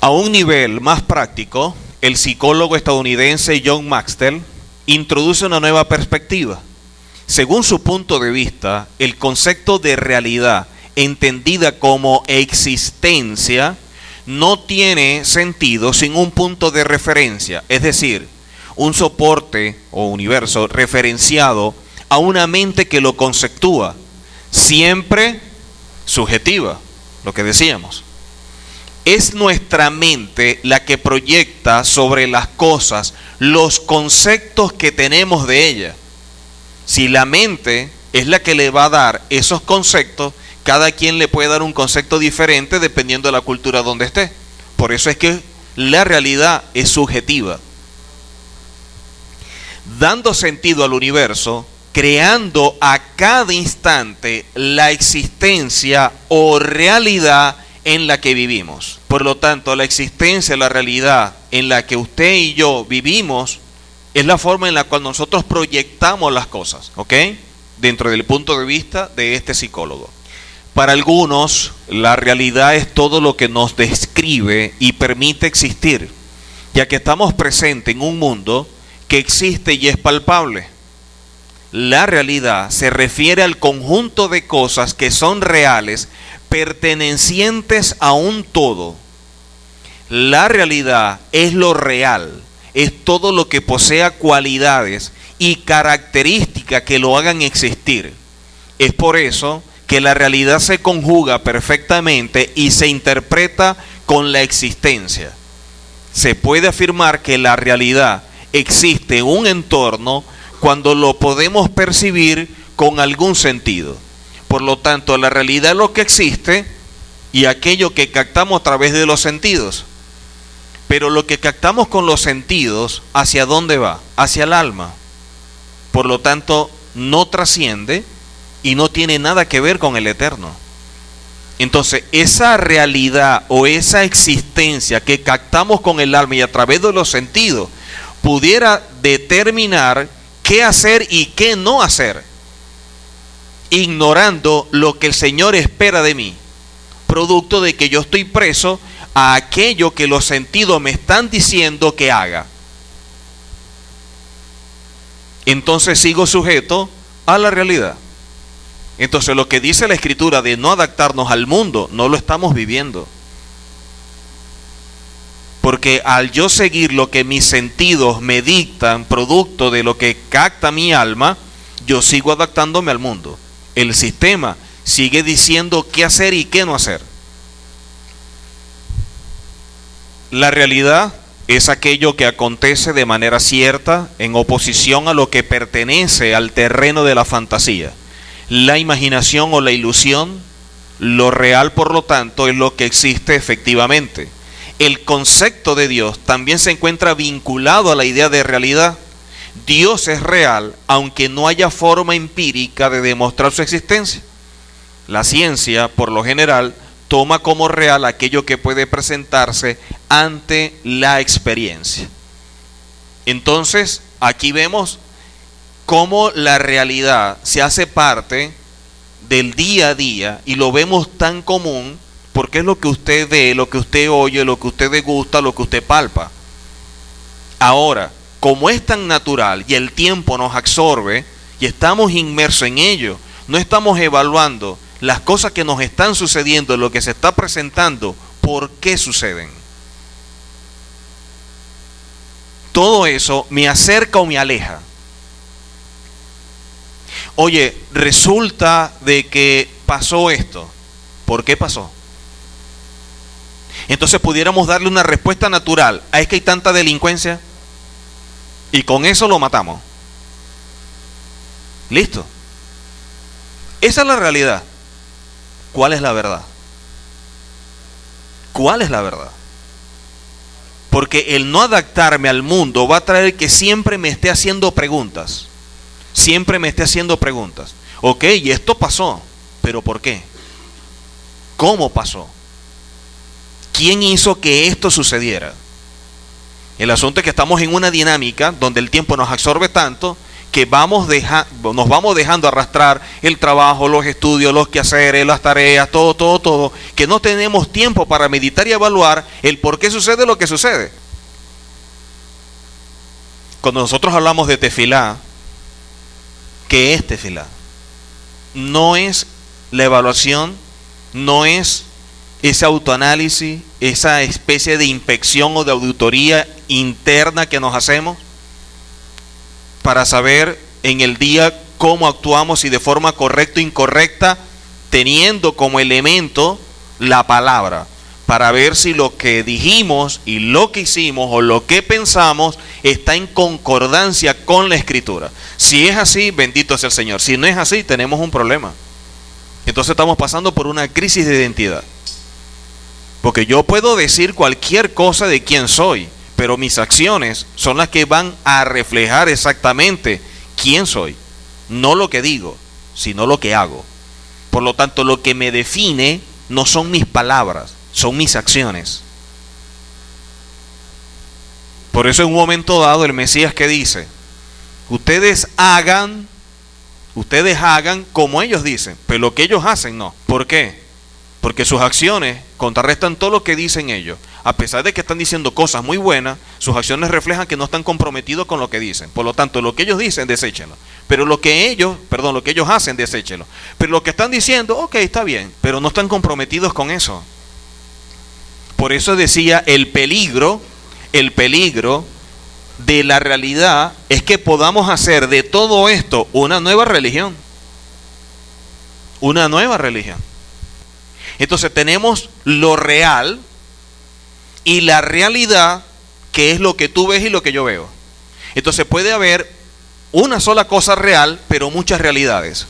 A un nivel más práctico, el psicólogo estadounidense John Maxwell introduce una nueva perspectiva. Según su punto de vista, el concepto de realidad, entendida como existencia, no tiene sentido sin un punto de referencia, es decir, un soporte o universo referenciado a una mente que lo conceptúa, siempre subjetiva, lo que decíamos. Es nuestra mente la que proyecta sobre las cosas los conceptos que tenemos de ella. Si la mente es la que le va a dar esos conceptos, cada quien le puede dar un concepto diferente dependiendo de la cultura donde esté. Por eso es que la realidad es subjetiva. Dando sentido al universo, creando a cada instante la existencia o realidad en la que vivimos. Por lo tanto, la existencia, la realidad en la que usted y yo vivimos es la forma en la cual nosotros proyectamos las cosas, ¿ok? Dentro del punto de vista de este psicólogo. Para algunos, la realidad es todo lo que nos describe y permite existir, ya que estamos presentes en un mundo que existe y es palpable. La realidad se refiere al conjunto de cosas que son reales, pertenecientes a un todo. La realidad es lo real, es todo lo que posea cualidades y características que lo hagan existir. Es por eso que la realidad se conjuga perfectamente y se interpreta con la existencia. Se puede afirmar que la realidad existe en un entorno cuando lo podemos percibir con algún sentido. Por lo tanto, la realidad es lo que existe y aquello que captamos a través de los sentidos. Pero lo que captamos con los sentidos, ¿hacia dónde va? Hacia el alma. Por lo tanto, no trasciende y no tiene nada que ver con el eterno. Entonces, esa realidad o esa existencia que captamos con el alma y a través de los sentidos, pudiera determinar qué hacer y qué no hacer, ignorando lo que el Señor espera de mí, producto de que yo estoy preso a aquello que los sentidos me están diciendo que haga. Entonces sigo sujeto a la realidad. Entonces lo que dice la Escritura de no adaptarnos al mundo, no lo estamos viviendo. Porque al yo seguir lo que mis sentidos me dictan, producto de lo que capta mi alma, yo sigo adaptándome al mundo. El sistema sigue diciendo qué hacer y qué no hacer. La realidad es aquello que acontece de manera cierta en oposición a lo que pertenece al terreno de la fantasía. La imaginación o la ilusión, lo real por lo tanto, es lo que existe efectivamente. El concepto de Dios también se encuentra vinculado a la idea de realidad. Dios es real, aunque no haya forma empírica de demostrar su existencia. La ciencia, por lo general, toma como real aquello que puede presentarse ante la experiencia. Entonces, aquí vemos cómo la realidad se hace parte del día a día y lo vemos tan común porque es lo que usted ve, lo que usted oye, lo que usted degusta, lo que usted palpa. Ahora, como es tan natural y el tiempo nos absorbe y estamos inmersos en ello, no estamos evaluando las cosas que nos están sucediendo, lo que se está presentando, por qué suceden. Todo eso me acerca o me aleja. Oye, resulta de que pasó esto. ¿Por qué pasó? Entonces pudiéramos darle una respuesta natural. ¿Es que hay tanta delincuencia? Y con eso lo matamos. Listo. Esa es la realidad. ¿Cuál es la verdad? ¿Cuál es la verdad? Porque el no adaptarme al mundo va a traer que siempre me esté haciendo preguntas. Siempre me esté haciendo preguntas. Ok, y esto pasó, pero ¿por qué? ¿Cómo pasó? ¿Quién hizo que esto sucediera? El asunto es que estamos en una dinámica donde el tiempo nos absorbe tanto que nos vamos dejando arrastrar el trabajo, los estudios, los quehaceres, las tareas, todo, que no tenemos tiempo para meditar y evaluar el por qué sucede lo que sucede. Cuando nosotros hablamos de tefilá, ¿qué es tefilá? No es la evaluación, no es ese autoanálisis, esa especie de inspección o de auditoría interna que nos hacemos para saber en el día cómo actuamos y de forma correcta o incorrecta, teniendo como elemento la palabra, para ver si lo que dijimos y lo que hicimos o lo que pensamos está en concordancia con la Escritura. Si es así, bendito sea el Señor. Si no es así, tenemos un problema. Entonces estamos pasando por una crisis de identidad. Porque yo puedo decir cualquier cosa de quién soy, pero mis acciones son las que van a reflejar exactamente quién soy. No lo que digo, sino lo que hago. Por lo tanto, lo que me define no son mis palabras, son mis acciones. Por eso en un momento dado el Mesías que dice, ustedes hagan como ellos dicen, pero lo que ellos hacen no. ¿Por qué? Porque sus acciones contrarrestan todo lo que dicen ellos. A pesar de que están diciendo cosas muy buenas, sus acciones reflejan que no están comprometidos con lo que dicen. Por lo tanto, lo que ellos dicen, deséchenlo. Pero lo que ellos hacen, deséchenlo. Pero lo que están diciendo, ok, está bien, pero no están comprometidos con eso. Por eso decía, el peligro de la realidad es que podamos hacer de todo esto una nueva religión. Una nueva religión. Entonces tenemos lo real y la realidad, que es lo que tú ves y lo que yo veo. Entonces puede haber una sola cosa real, pero muchas realidades.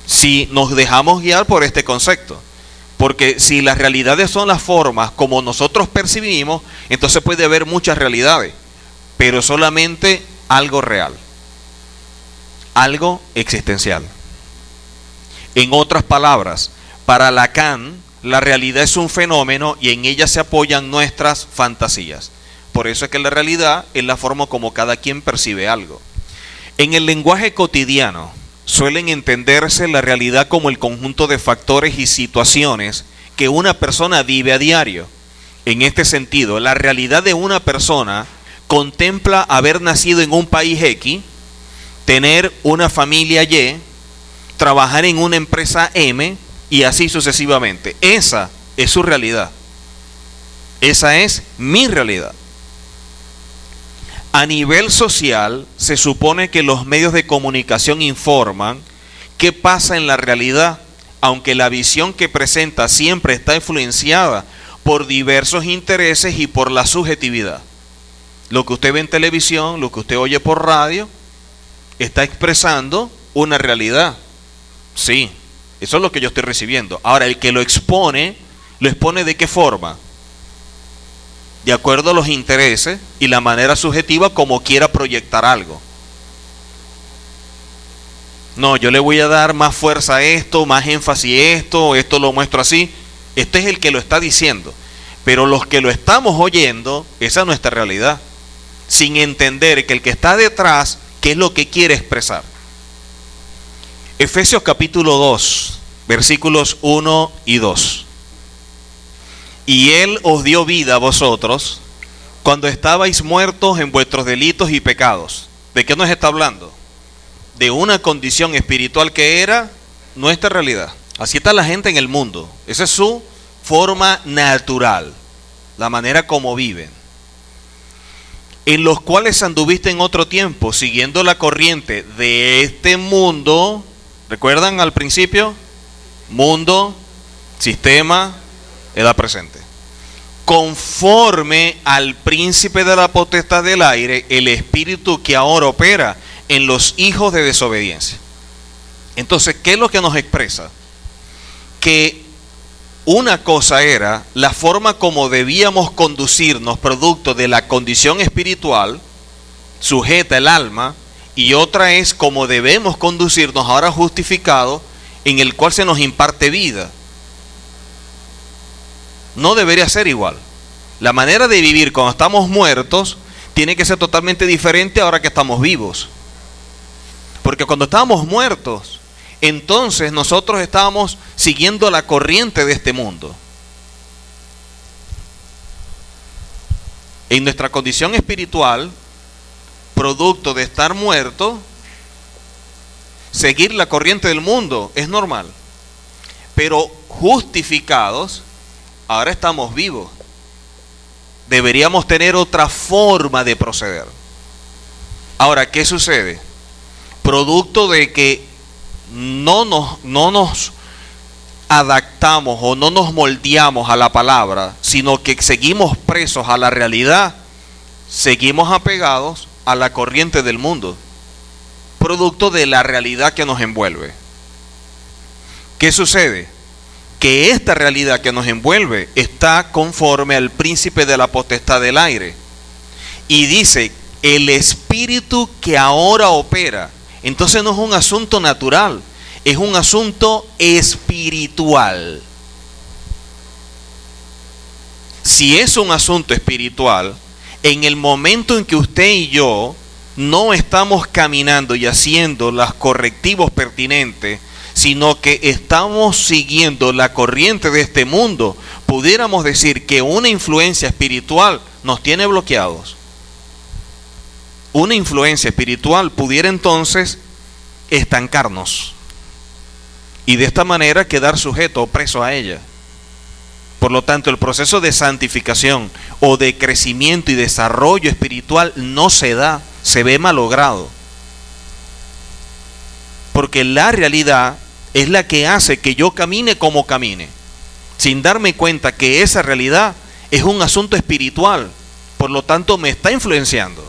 Si nos dejamos guiar por este concepto. Porque si las realidades son las formas como nosotros percibimos, entonces puede haber muchas realidades, pero solamente algo real. Algo existencial. En otras palabras, para Lacan, la realidad es un fenómeno y en ella se apoyan nuestras fantasías. Por eso es que la realidad es la forma como cada quien percibe algo. En el lenguaje cotidiano suelen entenderse la realidad como el conjunto de factores y situaciones que una persona vive a diario. En este sentido, la realidad de una persona contempla haber nacido en un país X, tener una familia Y, trabajar en una empresa M, y así sucesivamente. Esa es su realidad. Esa es mi realidad. A nivel social, se supone que los medios de comunicación informan qué pasa en la realidad, aunque la visión que presenta siempre está influenciada por diversos intereses y por la subjetividad. Lo que usted ve en televisión, lo que usted oye por radio, está expresando una realidad. Sí, eso es lo que yo estoy recibiendo. Ahora, el que lo expone ¿de qué forma? De acuerdo a los intereses y la manera subjetiva como quiera proyectar algo. No, yo le voy a dar más fuerza a esto, más énfasis a esto lo muestro así. Este es el que lo está diciendo. Pero los que lo estamos oyendo, esa es nuestra realidad. Sin entender que el que está detrás, ¿qué es lo que quiere expresar? Efesios capítulo 2, versículos 1 y 2. Y Él os dio vida a vosotros cuando estabais muertos en vuestros delitos y pecados. ¿De qué nos está hablando? De una condición espiritual que era nuestra realidad. Así está la gente en el mundo. Esa es su forma natural, la manera como viven. En los cuales anduviste en otro tiempo, siguiendo la corriente de este mundo. ¿Recuerdan al principio? Mundo, sistema, edad presente. Conforme al príncipe de la potestad del aire, el espíritu que ahora opera en los hijos de desobediencia. Entonces, ¿qué es lo que nos expresa? Que una cosa era la forma como debíamos conducirnos producto de la condición espiritual sujeta el alma, y otra es cómo debemos conducirnos ahora justificado, en el cual se nos imparte vida. No debería ser igual. La manera de vivir cuando estamos muertos tiene que ser totalmente diferente ahora que estamos vivos. Porque cuando estábamos muertos, entonces nosotros estábamos siguiendo la corriente de este mundo. En nuestra condición espiritual, producto de estar muerto, seguir la corriente del mundo es normal. Pero justificados, ahora estamos vivos. Deberíamos tener otra forma de proceder. Ahora, ¿qué sucede? Producto de que no nos adaptamos o no nos moldeamos a la palabra, sino que seguimos presos a la realidad, seguimos apegados a la corriente del mundo, producto de la realidad que nos envuelve. ¿Qué sucede? Que esta realidad que nos envuelve está conforme al príncipe de la potestad del aire. Y dice, el espíritu que ahora opera. Entonces no es un asunto natural, es un asunto espiritual. Si es un asunto espiritual, en el momento en que usted y yo no estamos caminando y haciendo los correctivos pertinentes, sino que estamos siguiendo la corriente de este mundo, pudiéramos decir que una influencia espiritual nos tiene bloqueados. Una influencia espiritual pudiera entonces estancarnos y de esta manera quedar sujeto o preso a ella. Por lo tanto, el proceso de santificación o de crecimiento y desarrollo espiritual no se da, se ve malogrado. Porque la realidad es la que hace que yo camine como camine, sin darme cuenta que esa realidad es un asunto espiritual, por lo tanto me está influenciando.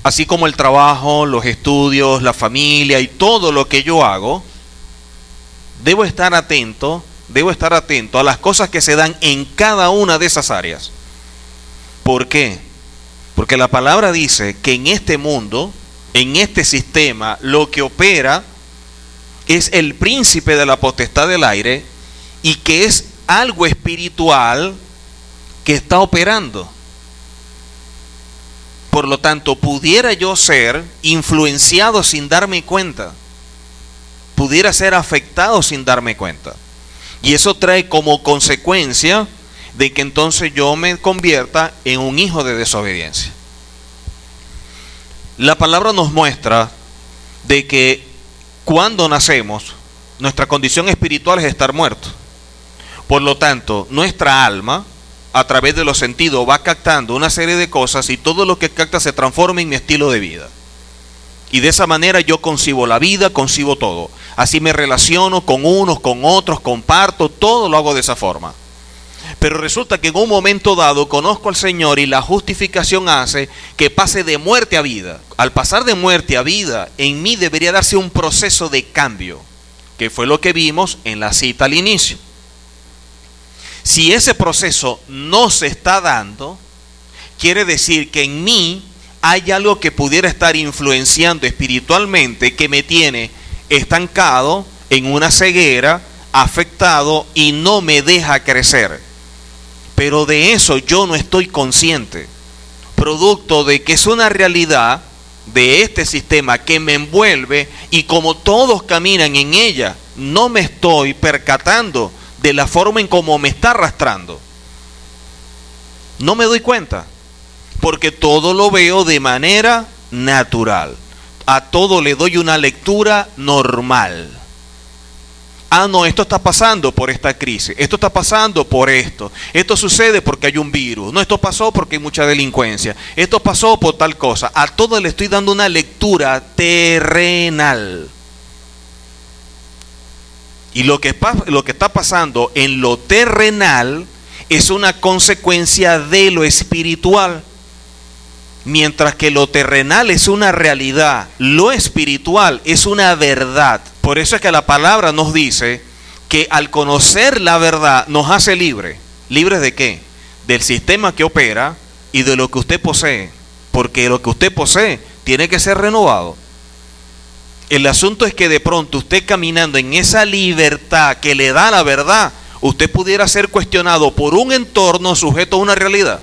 Así como el trabajo, los estudios, la familia y todo lo que yo hago, debo estar atento a las cosas que se dan en cada una de esas áreas. ¿Por qué? Porque la palabra dice que en este mundo, en este sistema, lo que opera es el príncipe de la potestad del aire y que es algo espiritual que está operando. Por lo tanto, pudiera yo ser influenciado sin darme cuenta. Pudiera ser afectado sin darme cuenta. Y eso trae como consecuencia de que entonces yo me convierta en un hijo de desobediencia. La palabra nos muestra de que cuando nacemos, nuestra condición espiritual es estar muerto. Por lo tanto, nuestra alma, a través de los sentidos, va captando una serie de cosas y todo lo que capta se transforma en mi estilo de vida. Y de esa manera yo concibo la vida, concibo todo. Así me relaciono con unos, con otros, comparto, todo lo hago de esa forma. Pero resulta que en un momento dado conozco al Señor y la justificación hace que pase de muerte a vida. Al pasar de muerte a vida, en mí debería darse un proceso de cambio, que fue lo que vimos en la cita al inicio. Si ese proceso no se está dando, quiere decir que en mí hay algo que pudiera estar influenciando espiritualmente que me tiene estancado en una ceguera, afectado y no me deja crecer. Pero de eso yo no estoy consciente, producto de que es una realidad de este sistema que me envuelve y como todos caminan en ella, no me estoy percatando de la forma en cómo me está arrastrando. No me doy cuenta, porque todo lo veo de manera natural. A todo le doy una lectura normal. Ah, no, esto está pasando por esta crisis, esto está pasando por esto, esto sucede porque hay un virus, no, esto pasó porque hay mucha delincuencia, esto pasó por tal cosa. A todo le estoy dando una lectura terrenal. Y lo que está pasando en lo terrenal es una consecuencia de lo espiritual. Mientras que lo terrenal es una realidad, lo espiritual es una verdad. Por eso es que la palabra nos dice que al conocer la verdad nos hace libres. ¿Libres de qué? Del sistema que opera y de lo que usted posee. Porque lo que usted posee tiene que ser renovado. El asunto es que de pronto usted caminando en esa libertad que le da la verdad, usted pudiera ser cuestionado por un entorno sujeto a una realidad.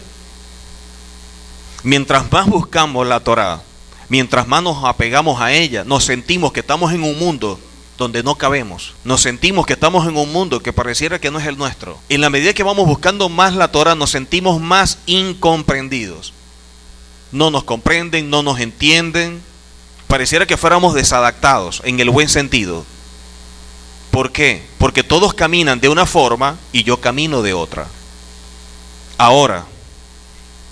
Mientras más buscamos la Torá, mientras más nos apegamos a ella, nos sentimos que estamos en un mundo donde no cabemos. Nos sentimos que estamos en un mundo que pareciera que no es el nuestro. En la medida que vamos buscando más la Torá, nos sentimos más incomprendidos. No nos comprenden, no nos entienden. Pareciera que fuéramos desadaptados en el buen sentido. ¿Por qué? Porque todos caminan de una forma y yo camino de otra. Ahora,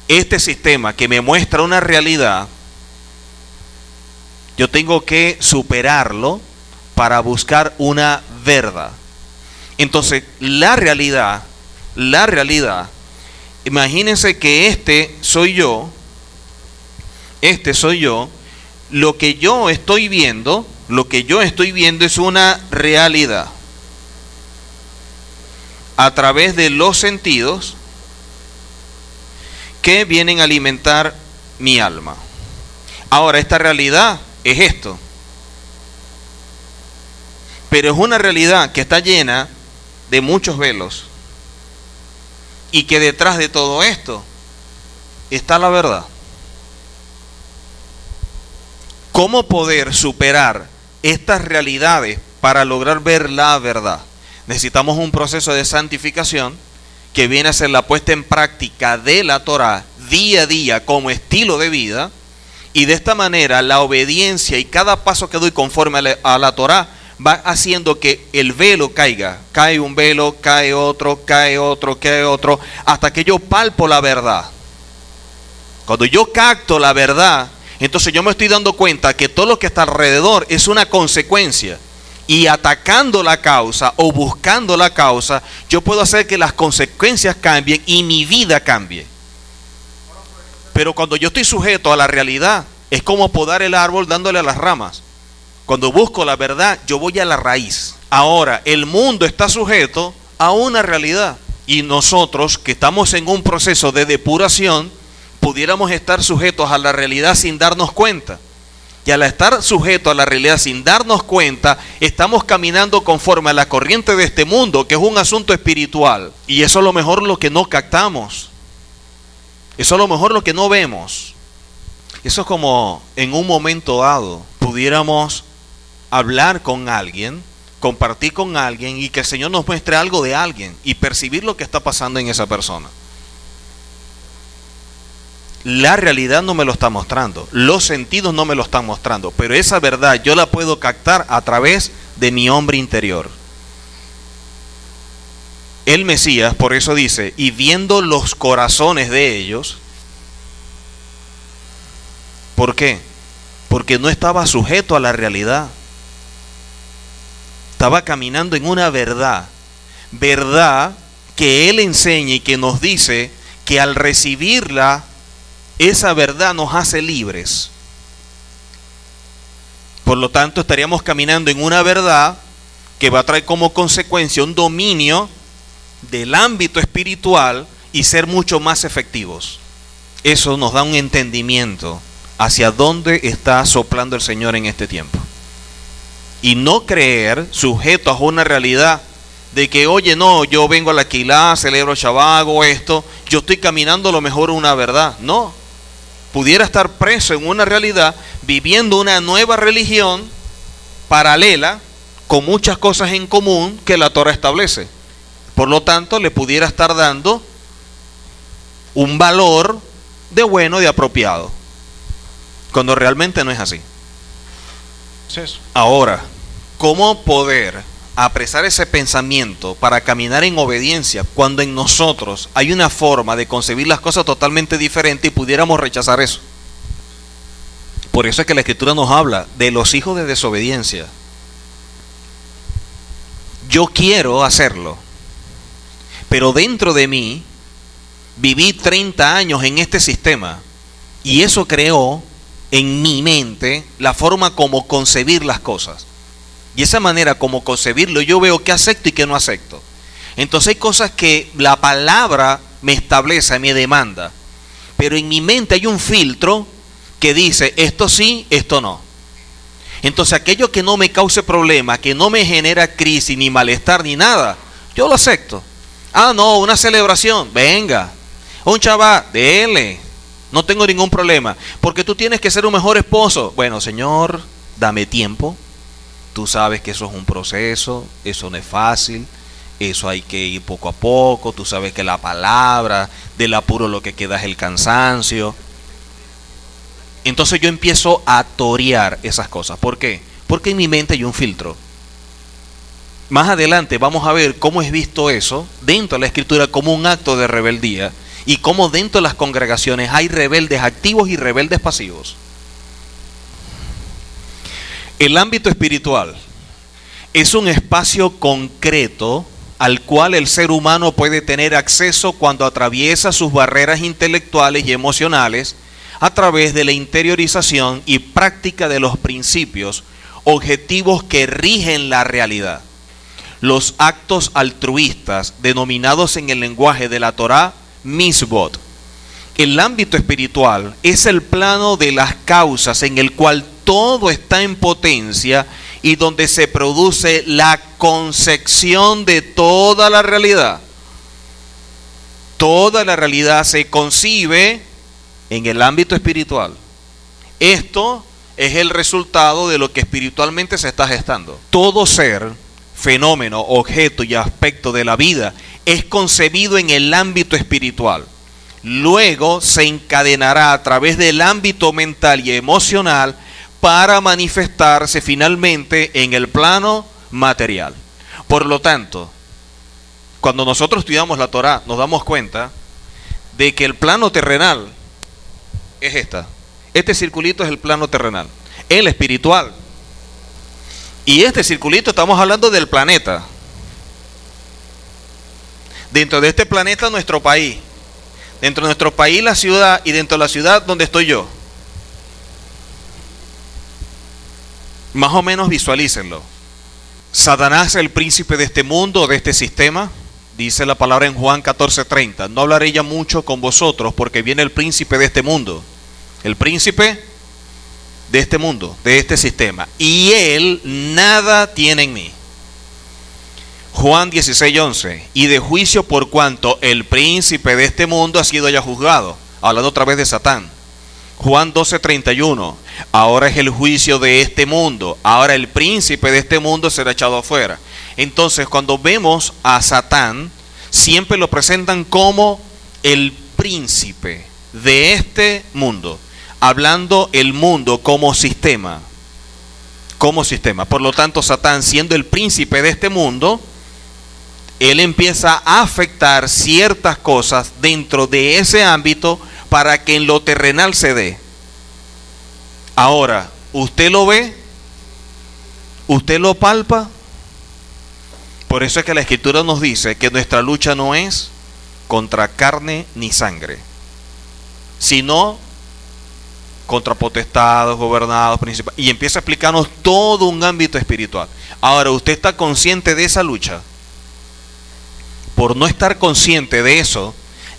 este sistema que me muestra una realidad, yo tengo que superarlo para buscar una verdad. Entonces, la realidad, imagínense que este soy yo, lo que yo estoy viendo es una realidad a través de los sentidos que vienen a alimentar mi alma. Ahora, esta realidad es esto, pero es una realidad que está llena de muchos velos y que detrás de todo esto está la verdad. ¿Cómo poder superar estas realidades para lograr ver la verdad? Necesitamos un proceso de santificación que viene a ser la puesta en práctica de la Torá día a día como estilo de vida, y de esta manera la obediencia y cada paso que doy conforme a la Torá va haciendo que el velo caiga. Cae un velo, cae otro, hasta que yo palpo la verdad. Cuando yo capto la verdad, entonces yo me estoy dando cuenta que todo lo que está alrededor es una consecuencia. Y atacando la causa o buscando la causa, yo puedo hacer que las consecuencias cambien y mi vida cambie. Pero cuando yo estoy sujeto a la realidad, es como podar el árbol dándole a las ramas. Cuando busco la verdad, yo voy a la raíz. Ahora, el mundo está sujeto a una realidad. Y nosotros, que estamos en un proceso de depuración, pudiéramos estar sujetos a la realidad sin darnos cuenta. Y al estar sujetos a la realidad sin darnos cuenta, estamos caminando conforme a la corriente de este mundo, que es un asunto espiritual. Y eso es lo mejor lo que no captamos. Eso es lo mejor lo que no vemos. Eso es como en un momento dado pudiéramos hablar con alguien, compartir con alguien y que el Señor nos muestre algo de alguien y percibir lo que está pasando en esa persona. La realidad no me lo está mostrando, los sentidos no me lo están mostrando, pero esa verdad yo la puedo captar a través de mi hombre interior. El Mesías, por eso dice, y viendo los corazones de ellos. ¿Por qué? Porque no estaba sujeto a la realidad. Estaba caminando en una verdad que Él enseña y que nos dice que al recibirla, esa verdad nos hace libres. Por lo tanto, estaríamos caminando en una verdad que va a traer como consecuencia un dominio del ámbito espiritual y ser mucho más efectivos. Eso nos da un entendimiento hacia dónde está soplando el Señor en este tiempo. Y no creer sujetos a una realidad de que, oye, no, yo vengo a la Quilá, celebro Shabbat, hago esto, yo estoy caminando a lo mejor una verdad. No, pudiera estar preso en una realidad, viviendo una nueva religión paralela, con muchas cosas en común que la Torah establece. Por lo tanto, le pudiera estar dando un valor de bueno, de apropiado, cuando realmente no es así. Ahora, ¿cómo poder apresar ese pensamiento para caminar en obediencia cuando en nosotros hay una forma de concebir las cosas totalmente diferente y pudiéramos rechazar eso? Por eso es que la Escritura nos habla de los hijos de desobediencia. Yo quiero hacerlo, pero dentro de mí viví 30 años en este sistema y eso creó en mi mente la forma como concebir las cosas. Y esa manera como concebirlo, yo veo qué acepto y qué no acepto. Entonces hay cosas que la palabra me establece, me demanda, pero en mi mente hay un filtro que dice esto sí, esto no. Entonces aquello que no me cause problema, que no me genera crisis, ni malestar, ni nada, yo lo acepto. Ah, no, una celebración, venga. Un Shabbat, dele. No tengo ningún problema. Porque tú tienes que ser un mejor esposo. Bueno, Señor, dame tiempo. Tú sabes que eso es un proceso, eso no es fácil, eso hay que ir poco a poco. Tú sabes que la palabra, del apuro lo que queda es el cansancio. Entonces yo empiezo a torear esas cosas. ¿Por qué? Porque en mi mente hay un filtro. Más adelante vamos a ver cómo es visto eso dentro de la Escritura como un acto de rebeldía y cómo dentro de las congregaciones hay rebeldes activos y rebeldes pasivos. El ámbito espiritual es un espacio concreto al cual el ser humano puede tener acceso cuando atraviesa sus barreras intelectuales y emocionales a través de la interiorización y práctica de los principios objetivos que rigen la realidad. Los actos altruistas, denominados en el lenguaje de la Torá, misbot. El ámbito espiritual es el plano de las causas en el cual todo está en potencia y donde se produce la concepción de toda la realidad. Toda la realidad se concibe en el ámbito espiritual. Esto es el resultado de lo que espiritualmente se está gestando. Todo ser, fenómeno, objeto y aspecto de la vida es concebido en el ámbito espiritual. Luego se encadenará a través del ámbito mental y emocional para manifestarse finalmente en el plano material. Por lo tanto, cuando nosotros estudiamos la Torá, nos damos cuenta de que el plano terrenal es este circulito es el plano terrenal, el espiritual. Y este circulito estamos hablando del planeta. Dentro de este planeta nuestro país. Dentro de nuestro país la ciudad y dentro de la ciudad donde estoy yo. Más o menos visualícenlo. Satanás es el príncipe de este mundo, de este sistema. Dice la palabra en Juan 14:30. No hablaré ya mucho con vosotros porque viene el príncipe de este mundo. El príncipe de este mundo, de este sistema. Y él nada tiene en mí. Juan 16:11. Y de juicio por cuanto el príncipe de este mundo ha sido ya juzgado. Hablando otra vez de Satán. Juan 12:31. Ahora es el juicio de este mundo. Ahora el príncipe de este mundo será echado afuera. Entonces, cuando vemos a Satán, siempre lo presentan como el príncipe de este mundo, hablando el mundo como sistema. Como sistema. Por lo tanto, Satán, siendo el príncipe de este mundo, él empieza a afectar ciertas cosas dentro de ese ámbito para que en lo terrenal se dé. Ahora, ¿usted lo ve? ¿Usted lo palpa? Por eso es que la Escritura nos dice que nuestra lucha no es contra carne ni sangre, sino contra potestados, gobernados, principados, y empieza a explicarnos todo un ámbito espiritual. Ahora, ¿usted está consciente de esa lucha? Por no estar consciente de eso,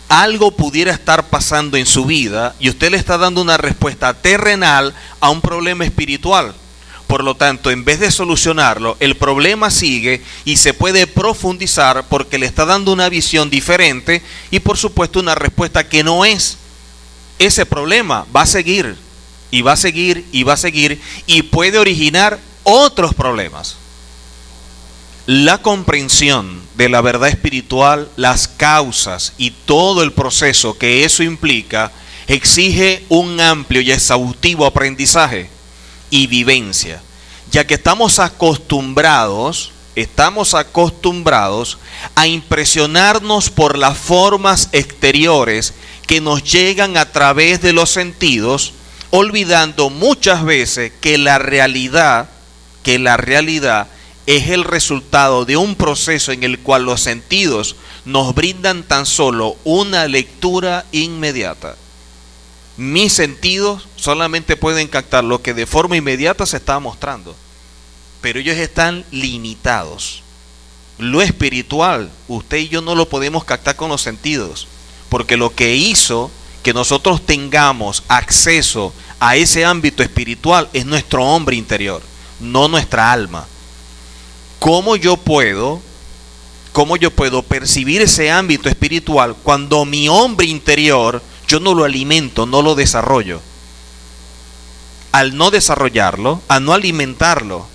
algo pudiera estar pasando en su vida y usted le está dando una respuesta terrenal a un problema espiritual. Por lo tanto, en vez de solucionarlo, el problema sigue y se puede profundizar porque le está dando una visión diferente y, por supuesto, una respuesta que no es. Ese problema va a seguir y va a seguir y va a seguir y puede originar otros problemas. La comprensión de la verdad espiritual, las causas y todo el proceso que eso implica exige un amplio y exhaustivo aprendizaje y vivencia, ya que estamos acostumbrados a impresionarnos por las formas exteriores que nos llegan a través de los sentidos, olvidando muchas veces que la realidad es el resultado de un proceso en el cual los sentidos nos brindan tan solo una lectura inmediata. Mis sentidos solamente pueden captar lo que de forma inmediata se está mostrando, pero ellos están limitados. Lo espiritual, usted y yo no lo podemos captar con los sentidos, porque lo que hizo que nosotros tengamos acceso a ese ámbito espiritual es nuestro hombre interior, no nuestra alma. ¿Cómo yo puedo percibir ese ámbito espiritual cuando mi hombre interior yo no lo alimento, no lo desarrollo? Al no desarrollarlo, al no alimentarlo,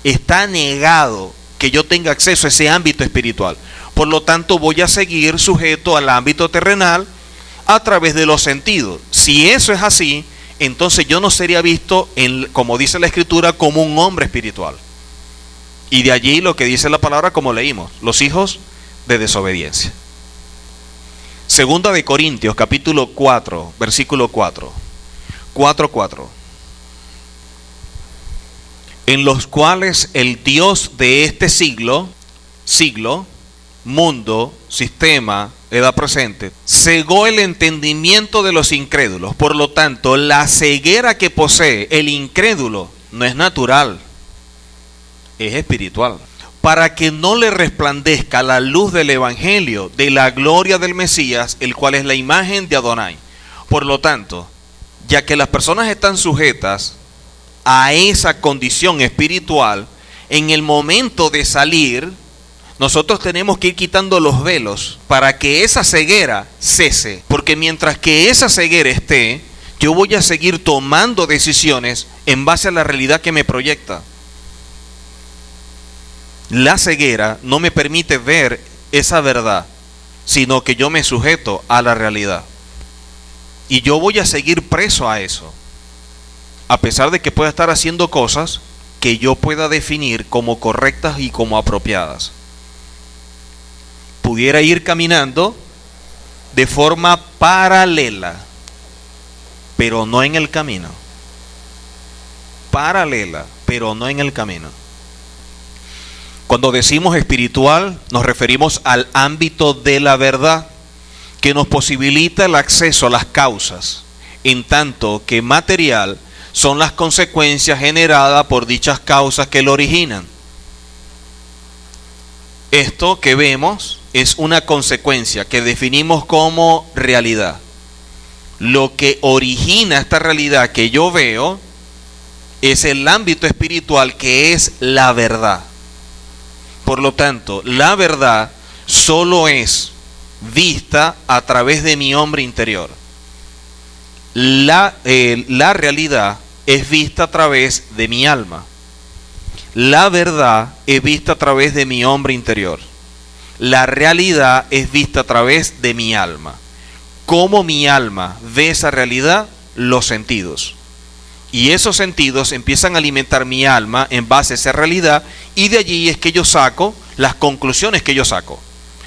está negado que yo tenga acceso a ese ámbito espiritual. Por lo tanto, voy a seguir sujeto al ámbito terrenal a través de los sentidos. Si eso es así, entonces yo no sería visto, como dice la Escritura, como un hombre espiritual. Y de allí lo que dice la palabra, como leímos, los hijos de desobediencia. Segunda de Corintios, capítulo 4, versículo 4. 4:4. En los cuales el Dios de este siglo, mundo, sistema, edad presente, cegó el entendimiento de los incrédulos. Por lo tanto, la ceguera que posee el incrédulo no es natural, es espiritual, para que no le resplandezca la luz del evangelio de la gloria del Mesías, el cual es la imagen de Adonai. Por lo tanto, ya que las personas están sujetas a esa condición espiritual, en el momento de salir, nosotros tenemos que ir quitando los velos para que esa ceguera cese, porque mientras que esa ceguera esté, yo voy a seguir tomando decisiones en base a la realidad que me proyecta. La ceguera no me permite ver esa verdad, sino que yo me sujeto a la realidad. Y yo voy a seguir preso a eso, a pesar de que pueda estar haciendo cosas que yo pueda definir como correctas y como apropiadas. Pudiera ir caminando de forma paralela, pero no en el camino. Paralela, pero no en el camino. Cuando decimos espiritual, nos referimos al ámbito de la verdad, que nos posibilita el acceso a las causas, en tanto que material son las consecuencias generadas por dichas causas que lo originan. Esto que vemos es una consecuencia que definimos como realidad. Lo que origina esta realidad que yo veo es el ámbito espiritual, que es la verdad. Por lo tanto, la verdad solo es vista a través de mi hombre interior. La realidad es vista a través de mi alma. La verdad es vista a través de mi hombre interior. La realidad es vista a través de mi alma. ¿Cómo mi alma ve esa realidad? Los sentidos. Y esos sentidos empiezan a alimentar mi alma en base a esa realidad, y de allí es que yo saco las conclusiones que yo saco.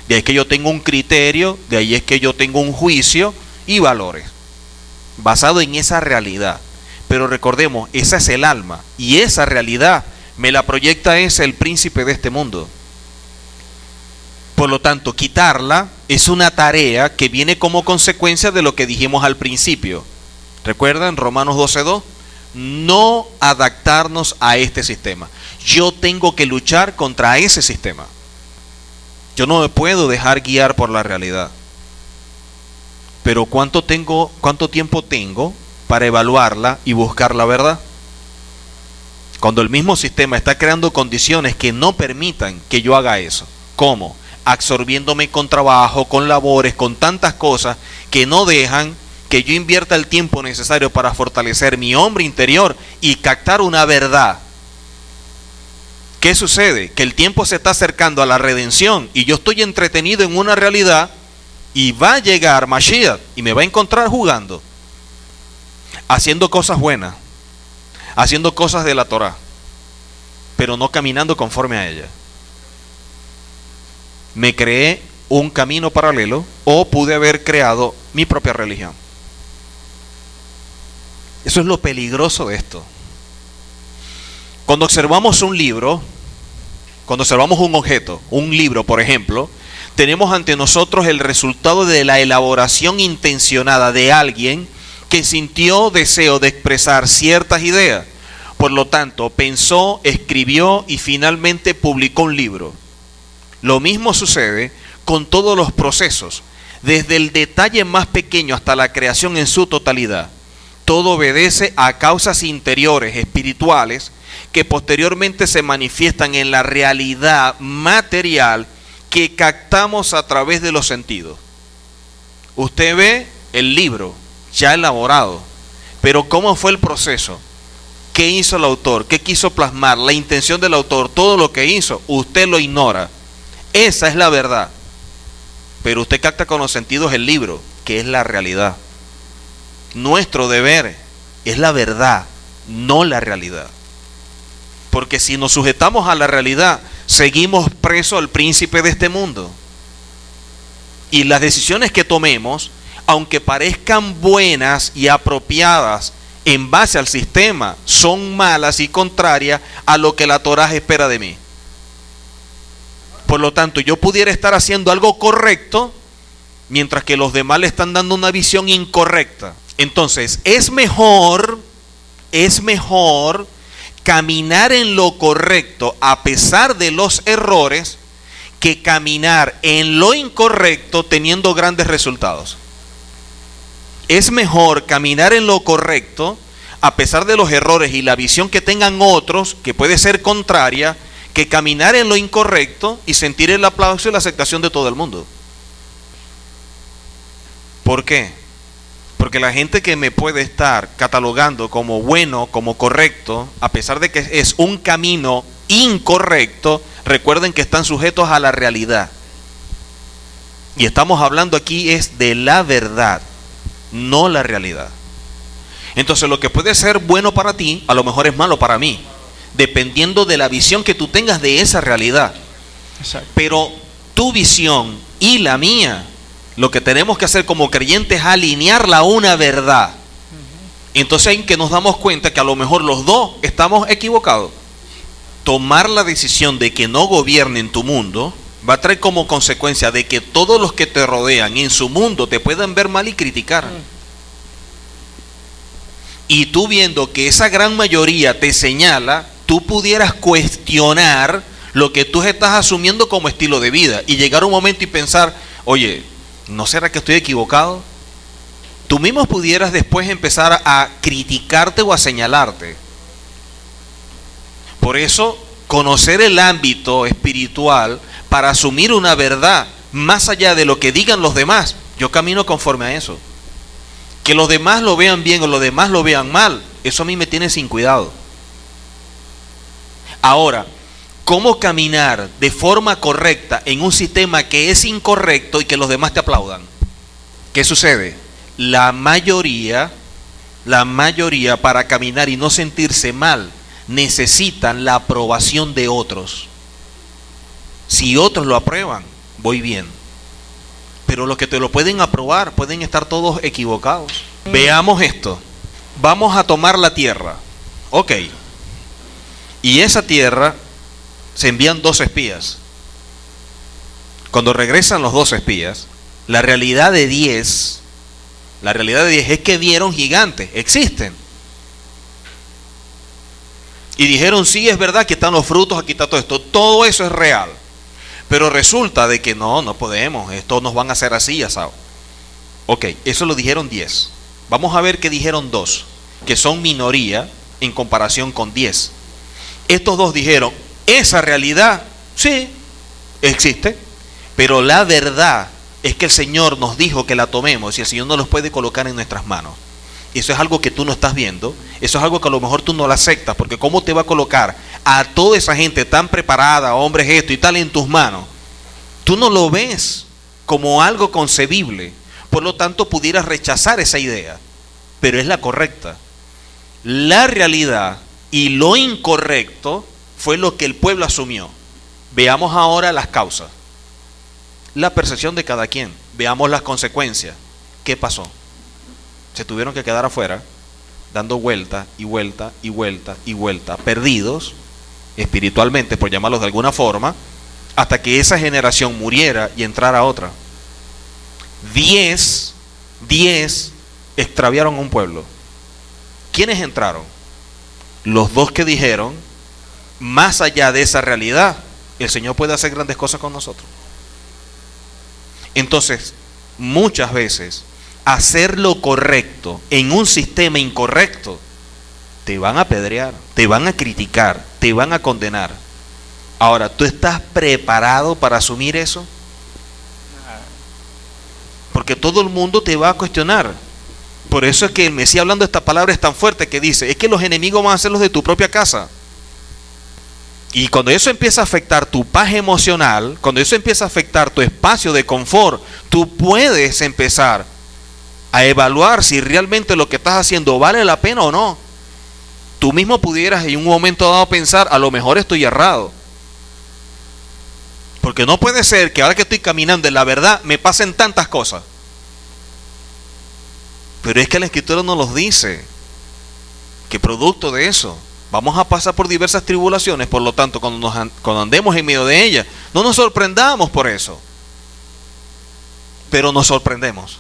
De ahí es que yo tengo un criterio, de ahí es que yo tengo un juicio y valores, basado en esa realidad. Pero recordemos, esa es el alma, y esa realidad me la proyecta el príncipe de este mundo. Por lo tanto, quitarla es una tarea que viene como consecuencia de lo que dijimos al principio. ¿Recuerdan Romanos 12:2? No adaptarnos a este sistema. Yo tengo que luchar contra ese sistema. Yo no me puedo dejar guiar por la realidad. Pero ¿cuánto tiempo tengo para evaluarla y buscar la verdad? Cuando el mismo sistema está creando condiciones que no permitan que yo haga eso. ¿Cómo? Absorbiéndome con trabajo, con labores, con tantas cosas que no dejan que yo invierta el tiempo necesario para fortalecer mi hombre interior y captar una verdad. ¿Qué sucede? Que el tiempo se está acercando a la redención y yo estoy entretenido en una realidad y va a llegar Mashiach y me va a encontrar jugando, haciendo cosas buenas, haciendo cosas de la Torah, pero no caminando conforme a ella. Me creé un camino paralelo o pude haber creado mi propia religión. Eso es lo peligroso de esto. Cuando observamos un libro, cuando observamos un objeto, un libro por ejemplo, tenemos ante nosotros el resultado de la elaboración intencionada de alguien que sintió deseo de expresar ciertas ideas. Por lo tanto, pensó, escribió y finalmente publicó un libro. Lo mismo sucede con todos los procesos, desde el detalle más pequeño hasta la creación en su totalidad. Todo obedece a causas interiores, espirituales, que posteriormente se manifiestan en la realidad material que captamos a través de los sentidos. Usted ve el libro ya elaborado, pero ¿cómo fue el proceso? ¿Qué hizo el autor? ¿Qué quiso plasmar? La intención del autor, todo lo que hizo, usted lo ignora. Esa es la verdad. Pero usted capta con los sentidos el libro, que es la realidad. Nuestro deber es la verdad, no la realidad. Porque si nos sujetamos a la realidad, seguimos presos al príncipe de este mundo. Y las decisiones que tomemos, aunque parezcan buenas y apropiadas en base al sistema, son malas y contrarias a lo que la Torá espera de mí. Por lo tanto, yo pudiera estar haciendo algo correcto, mientras que los demás le están dando una visión incorrecta. Entonces, es mejor caminar en lo correcto a pesar de los errores que caminar en lo incorrecto teniendo grandes resultados. Es mejor caminar en lo correcto a pesar de los errores y la visión que tengan otros, que puede ser contraria, que caminar en lo incorrecto y sentir el aplauso y la aceptación de todo el mundo. ¿Por qué? Porque la gente que me puede estar catalogando como bueno, como correcto, a pesar de que es un camino incorrecto, recuerden que están sujetos a la realidad. Y estamos hablando aquí es de la verdad, no la realidad. Entonces lo que puede ser bueno para ti, a lo mejor es malo para mí, dependiendo de la visión que tú tengas de esa realidad. Exacto. Pero tu visión y la mía, lo que tenemos que hacer como creyentes es alinearla a una verdad. Entonces en que nos damos cuenta que a lo mejor los dos estamos equivocados. Tomar la decisión de que no gobiernen tu mundo va a traer como consecuencia de que todos los que te rodean en su mundo te puedan ver mal y criticar. Y tú viendo que esa gran mayoría te señala, tú pudieras cuestionar lo que tú estás asumiendo como estilo de vida y llegar un momento y pensar, oye, ¿no será que estoy equivocado? Tú mismo pudieras después empezar a criticarte o a señalarte. Por eso, conocer el ámbito espiritual para asumir una verdad más allá de lo que digan los demás, yo camino conforme a eso. Que los demás lo vean bien o los demás lo vean mal, eso a mí me tiene sin cuidado. Ahora, ¿cómo caminar de forma correcta en un sistema que es incorrecto y que los demás te aplaudan? ¿Qué sucede? La mayoría para caminar y no sentirse mal, necesitan la aprobación de otros. Si otros lo aprueban, voy bien. Pero los que te lo pueden aprobar pueden estar todos equivocados. Veamos esto. Vamos a tomar la tierra. Ok. Y esa tierra se envían 2 espías. Cuando regresan los 2 espías, la realidad de 10 es que vieron gigantes, existen. Y dijeron, sí, es verdad, aquí están los frutos, aquí está todo eso es real. Pero resulta de que no podemos, esto nos van a hacer así, asado. Ok, eso lo dijeron 10. Vamos a ver qué dijeron 2, que son minoría en comparación con 10. Estos 2 dijeron, esa realidad, sí, existe, pero la verdad es que el Señor nos dijo que la tomemos y el Señor nos los puede colocar en nuestras manos. Eso es algo que tú no estás viendo, eso es algo que a lo mejor tú no lo aceptas, porque ¿cómo te va a colocar a toda esa gente tan preparada, hombres esto y tal, en tus manos? Tú no lo ves como algo concebible, por lo tanto pudieras rechazar esa idea, pero es la correcta. La realidad y lo incorrecto fue lo que el pueblo asumió. Veamos ahora las causas. La percepción de cada quien. Veamos las consecuencias. ¿Qué pasó? Se tuvieron que quedar afuera, dando vuelta y vuelta y vuelta y vuelta, perdidos espiritualmente, por llamarlos de alguna forma, hasta que esa generación muriera y entrara otra. 10 extraviaron a un pueblo. ¿Quiénes entraron? Los 2 que dijeron, más allá de esa realidad, el Señor puede hacer grandes cosas con nosotros. Entonces, muchas veces, hacer lo correcto en un sistema incorrecto, te van a apedrear, te van a criticar, te van a condenar. Ahora, ¿tú estás preparado para asumir eso? Porque todo el mundo te va a cuestionar. Por eso es que el Mesías, hablando de esta palabra, es tan fuerte que dice, es que los enemigos van a ser los de tu propia casa. Y cuando eso empieza a afectar tu paz emocional, cuando eso empieza a afectar tu espacio de confort, tú puedes empezar a evaluar si realmente lo que estás haciendo vale la pena o no. Tú mismo pudieras en un momento dado pensar, a lo mejor estoy errado. Porque no puede ser que ahora que estoy caminando en la verdad me pasen tantas cosas. Pero es que la Escritura nos los dice, que producto de eso vamos a pasar por diversas tribulaciones. Por lo tanto, cuando andemos en medio de ellas, no nos sorprendamos por eso. Pero nos sorprendemos.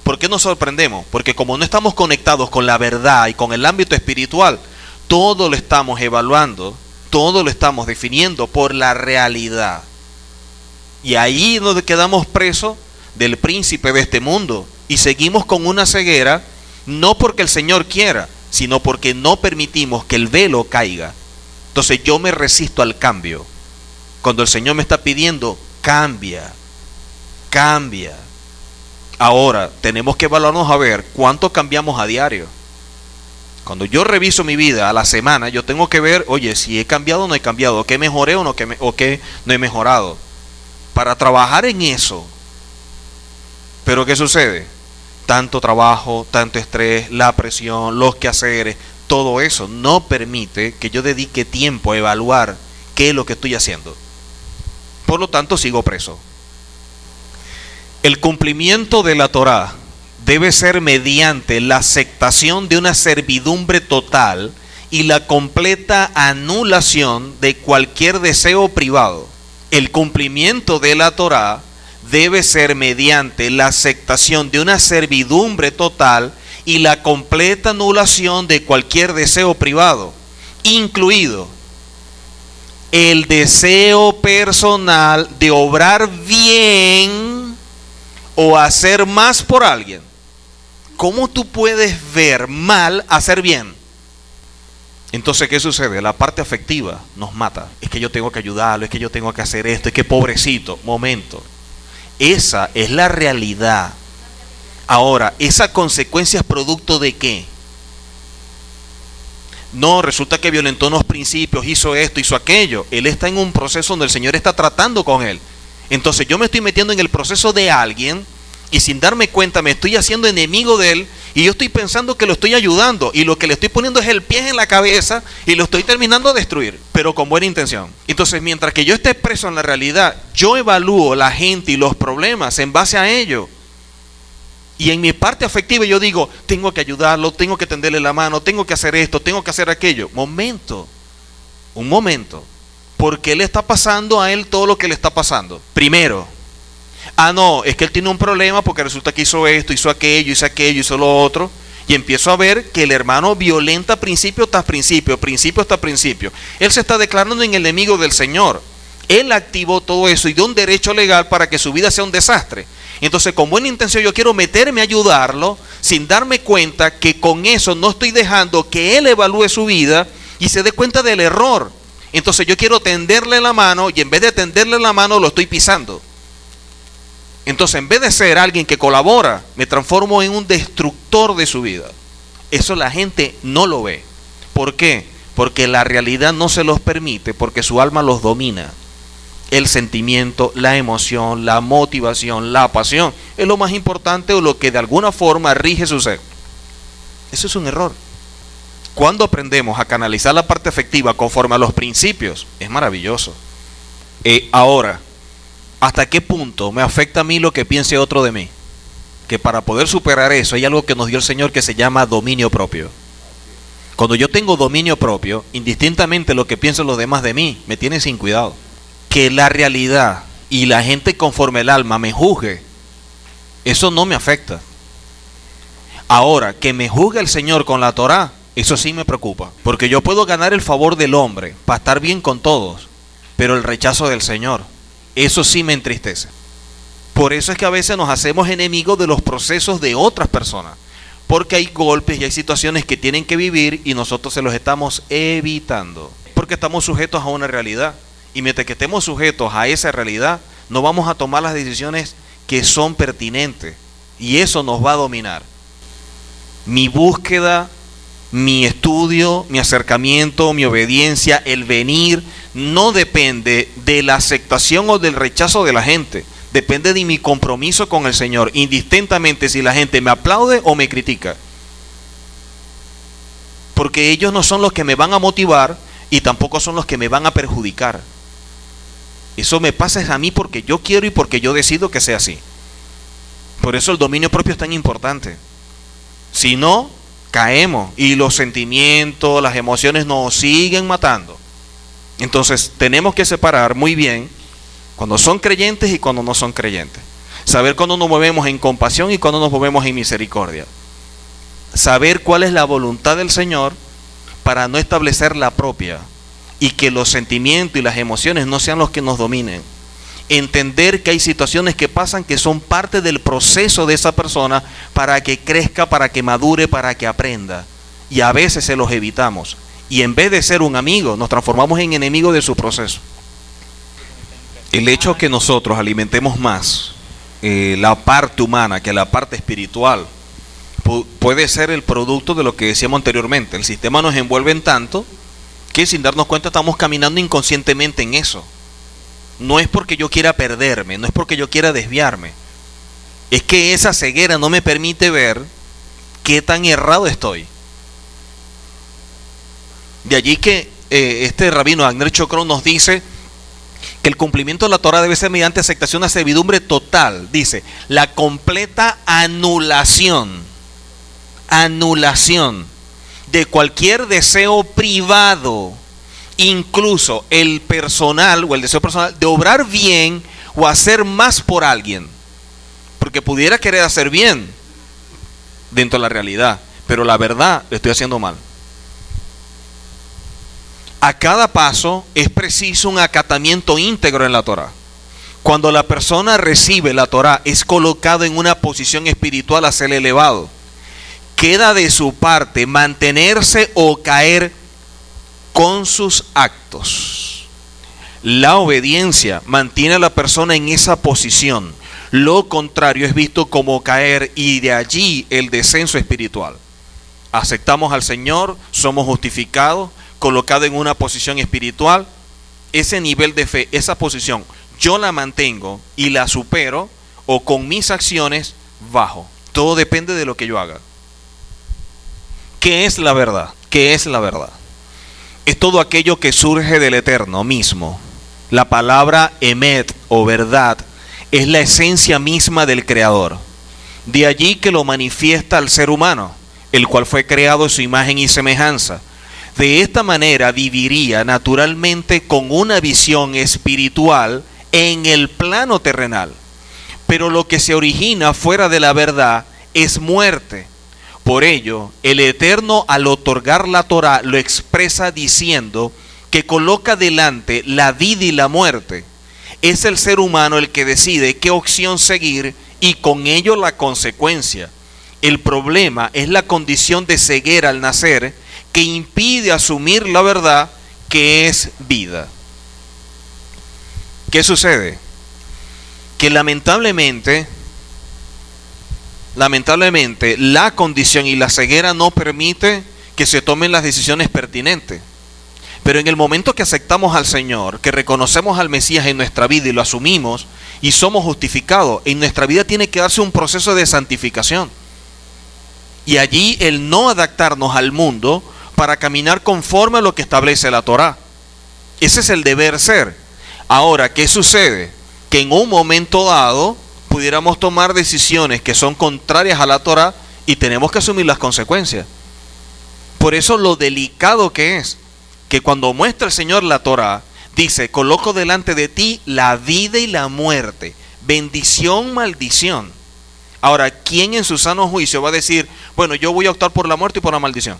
¿Por qué nos sorprendemos? Porque como no estamos conectados con la verdad y con el ámbito espiritual, todo lo estamos evaluando, todo lo estamos definiendo por la realidad. Y ahí nos quedamos presos del príncipe de este mundo. Y seguimos con una ceguera, no porque el Señor quiera, sino porque no permitimos que el velo caiga. Entonces yo me resisto al cambio. Cuando el Señor me está pidiendo, cambia. Ahora, tenemos que evaluarnos a ver cuánto cambiamos a diario. Cuando yo reviso mi vida a la semana, yo tengo que ver, oye, si he cambiado o no he cambiado, qué mejoré o qué no he mejorado. Para trabajar en eso. Pero ¿qué sucede? Tanto trabajo, tanto estrés, la presión, los quehaceres, todo eso no permite que yo dedique tiempo a evaluar qué es lo que estoy haciendo. Por lo tanto, sigo preso. El cumplimiento de la Torá debe ser mediante la aceptación de una servidumbre total y la completa anulación de cualquier deseo privado. El cumplimiento de la Torá debe ser mediante la aceptación de una servidumbre total y la completa anulación de cualquier deseo privado, incluido el deseo personal de obrar bien o hacer más por alguien. ¿Cómo tú puedes ver mal hacer bien? Entonces, ¿qué sucede? La parte afectiva nos mata. Es que yo tengo que ayudarlo, es que yo tengo que hacer esto, es que pobrecito. Momento. Esa es la realidad. Ahora, ¿esa consecuencia es producto de qué? No, resulta que violentó unos principios, hizo esto, hizo aquello. Él está en un proceso donde el Señor está tratando con él. Entonces yo me estoy metiendo en el proceso de alguien y sin darme cuenta me estoy haciendo enemigo de él y yo estoy pensando que lo estoy ayudando y lo que le estoy poniendo es el pie en la cabeza y lo estoy terminando de destruir, pero con buena intención. Entonces mientras que yo esté preso en la realidad, yo evalúo la gente y los problemas en base a ello. Y en mi parte afectiva yo digo, tengo que ayudarlo, tengo que tenderle la mano, tengo que hacer esto, tengo que hacer aquello. Un momento. ¿Por qué le está pasando a él todo lo que le está pasando? Primero, no, es que él tiene un problema porque resulta que hizo esto, hizo aquello, hizo lo otro. Y empiezo a ver que el hermano violenta principio tras principio, principio hasta principio. Él se está declarando en el enemigo del Señor. Él activó todo eso y dio un derecho legal para que su vida sea un desastre. Entonces, con buena intención, yo quiero meterme a ayudarlo sin darme cuenta que con eso no estoy dejando que él evalúe su vida y se dé cuenta del error. Entonces, yo quiero tenderle la mano y en vez de tenderle la mano, lo estoy pisando. Entonces, en vez de ser alguien que colabora, me transformo en un destructor de su vida. Eso la gente no lo ve. ¿Por qué? Porque la realidad no se los permite, porque su alma los domina. El sentimiento, la emoción, la motivación, la pasión es lo más importante o lo que de alguna forma rige su ser. Eso es un error. Cuando aprendemos a canalizar la parte afectiva conforme a los principios, es maravilloso. Ahora, ¿hasta qué punto me afecta a mí lo que piense otro de mí? Que para poder superar eso hay algo que nos dio el Señor que se llama dominio propio. Cuando yo tengo dominio propio, indistintamente lo que piensen los demás de mí, me tienen sin cuidado. Que la realidad y la gente conforme el alma me juzgue, eso no me afecta. Ahora, que me juzgue el Señor con la Torá, eso sí me preocupa. Porque yo puedo ganar el favor del hombre para estar bien con todos, pero el rechazo del Señor, eso sí me entristece. Por eso es que a veces nos hacemos enemigos de los procesos de otras personas. Porque hay golpes y hay situaciones que tienen que vivir y nosotros se los estamos evitando. Porque estamos sujetos a una realidad. Y mientras que estemos sujetos a esa realidad, no vamos a tomar las decisiones que son pertinentes. Y eso nos va a dominar. Mi búsqueda, mi estudio, mi acercamiento, mi obediencia, el venir, no depende de la aceptación o del rechazo de la gente. Depende de mi compromiso con el Señor, indistintamente si la gente me aplaude o me critica. Porque ellos no son los que me van a motivar y tampoco son los que me van a perjudicar. Eso me pasa a mí porque yo quiero y porque yo decido que sea así. Por eso el dominio propio es tan importante. Si no, caemos y los sentimientos, las emociones nos siguen matando. Entonces tenemos que separar muy bien cuando son creyentes y cuando no son creyentes. Saber cuándo nos movemos en compasión y cuándo nos movemos en misericordia. Saber cuál es la voluntad del Señor para no establecer la propia. Y que los sentimientos y las emociones no sean los que nos dominen. Entender que hay situaciones que pasan que son parte del proceso de esa persona para que crezca, para que madure, para que aprenda. Y a veces se los evitamos. Y en vez de ser un amigo, nos transformamos en enemigos de su proceso. El hecho que nosotros alimentemos más la parte humana que la parte espiritual puede ser el producto de lo que decíamos anteriormente. El sistema nos envuelve en tanto que sin darnos cuenta estamos caminando inconscientemente en eso. No es porque yo quiera perderme, no es porque yo quiera desviarme. Es que esa ceguera no me permite ver qué tan errado estoy. De allí que este rabino Agner Chokron nos dice que el cumplimiento de la Torah debe ser mediante aceptación a servidumbre total. Dice, la completa anulación de cualquier deseo privado, incluso el personal o el deseo personal de obrar bien o hacer más por alguien. Porque pudiera querer hacer bien dentro de la realidad, pero la verdad lo estoy haciendo mal. A cada paso es preciso un acatamiento íntegro en la Torah. Cuando la persona recibe la Torah, es colocado en una posición espiritual a ser elevado. Queda de su parte mantenerse o caer con sus actos. La obediencia mantiene a la persona en esa posición. Lo contrario es visto como caer y de allí el descenso espiritual. Aceptamos al Señor, somos justificados, colocado en una posición espiritual, ese nivel de fe, esa posición, yo la mantengo y la supero o con mis acciones bajo. Todo depende de lo que yo haga. ¿Qué es la verdad? ¿Qué es la verdad? Es todo aquello que surge del Eterno mismo. La palabra emet o verdad es la esencia misma del Creador. De allí que lo manifiesta al ser humano, el cual fue creado en su imagen y semejanza. De esta manera viviría naturalmente con una visión espiritual en el plano terrenal. Pero lo que se origina fuera de la verdad es muerte. Por ello, el Eterno, al otorgar la Torá, lo expresa diciendo que coloca delante la vida y la muerte. Es el ser humano el que decide qué opción seguir y con ello la consecuencia. El problema es la condición de ceguera al nacer que impide asumir la verdad que es vida. ¿Qué sucede? Que lamentablemente la condición y la ceguera no permite que se tomen las decisiones pertinentes. Pero en el momento que aceptamos al Señor, que reconocemos al Mesías en nuestra vida y lo asumimos y somos justificados, en nuestra vida tiene que darse un proceso de santificación. Y allí el no adaptarnos al mundo para caminar conforme a lo que establece la Torá. Ese es el deber ser. Ahora, ¿qué sucede? Que en un momento dado pudiéramos tomar decisiones que son contrarias a la Torá y tenemos que asumir las consecuencias. Por eso lo delicado que es que cuando muestra el Señor la Torá, dice, coloco delante de ti la vida y la muerte, bendición, maldición. Ahora, ¿quién en su sano juicio va a decir, bueno, yo voy a optar por la muerte y por la maldición?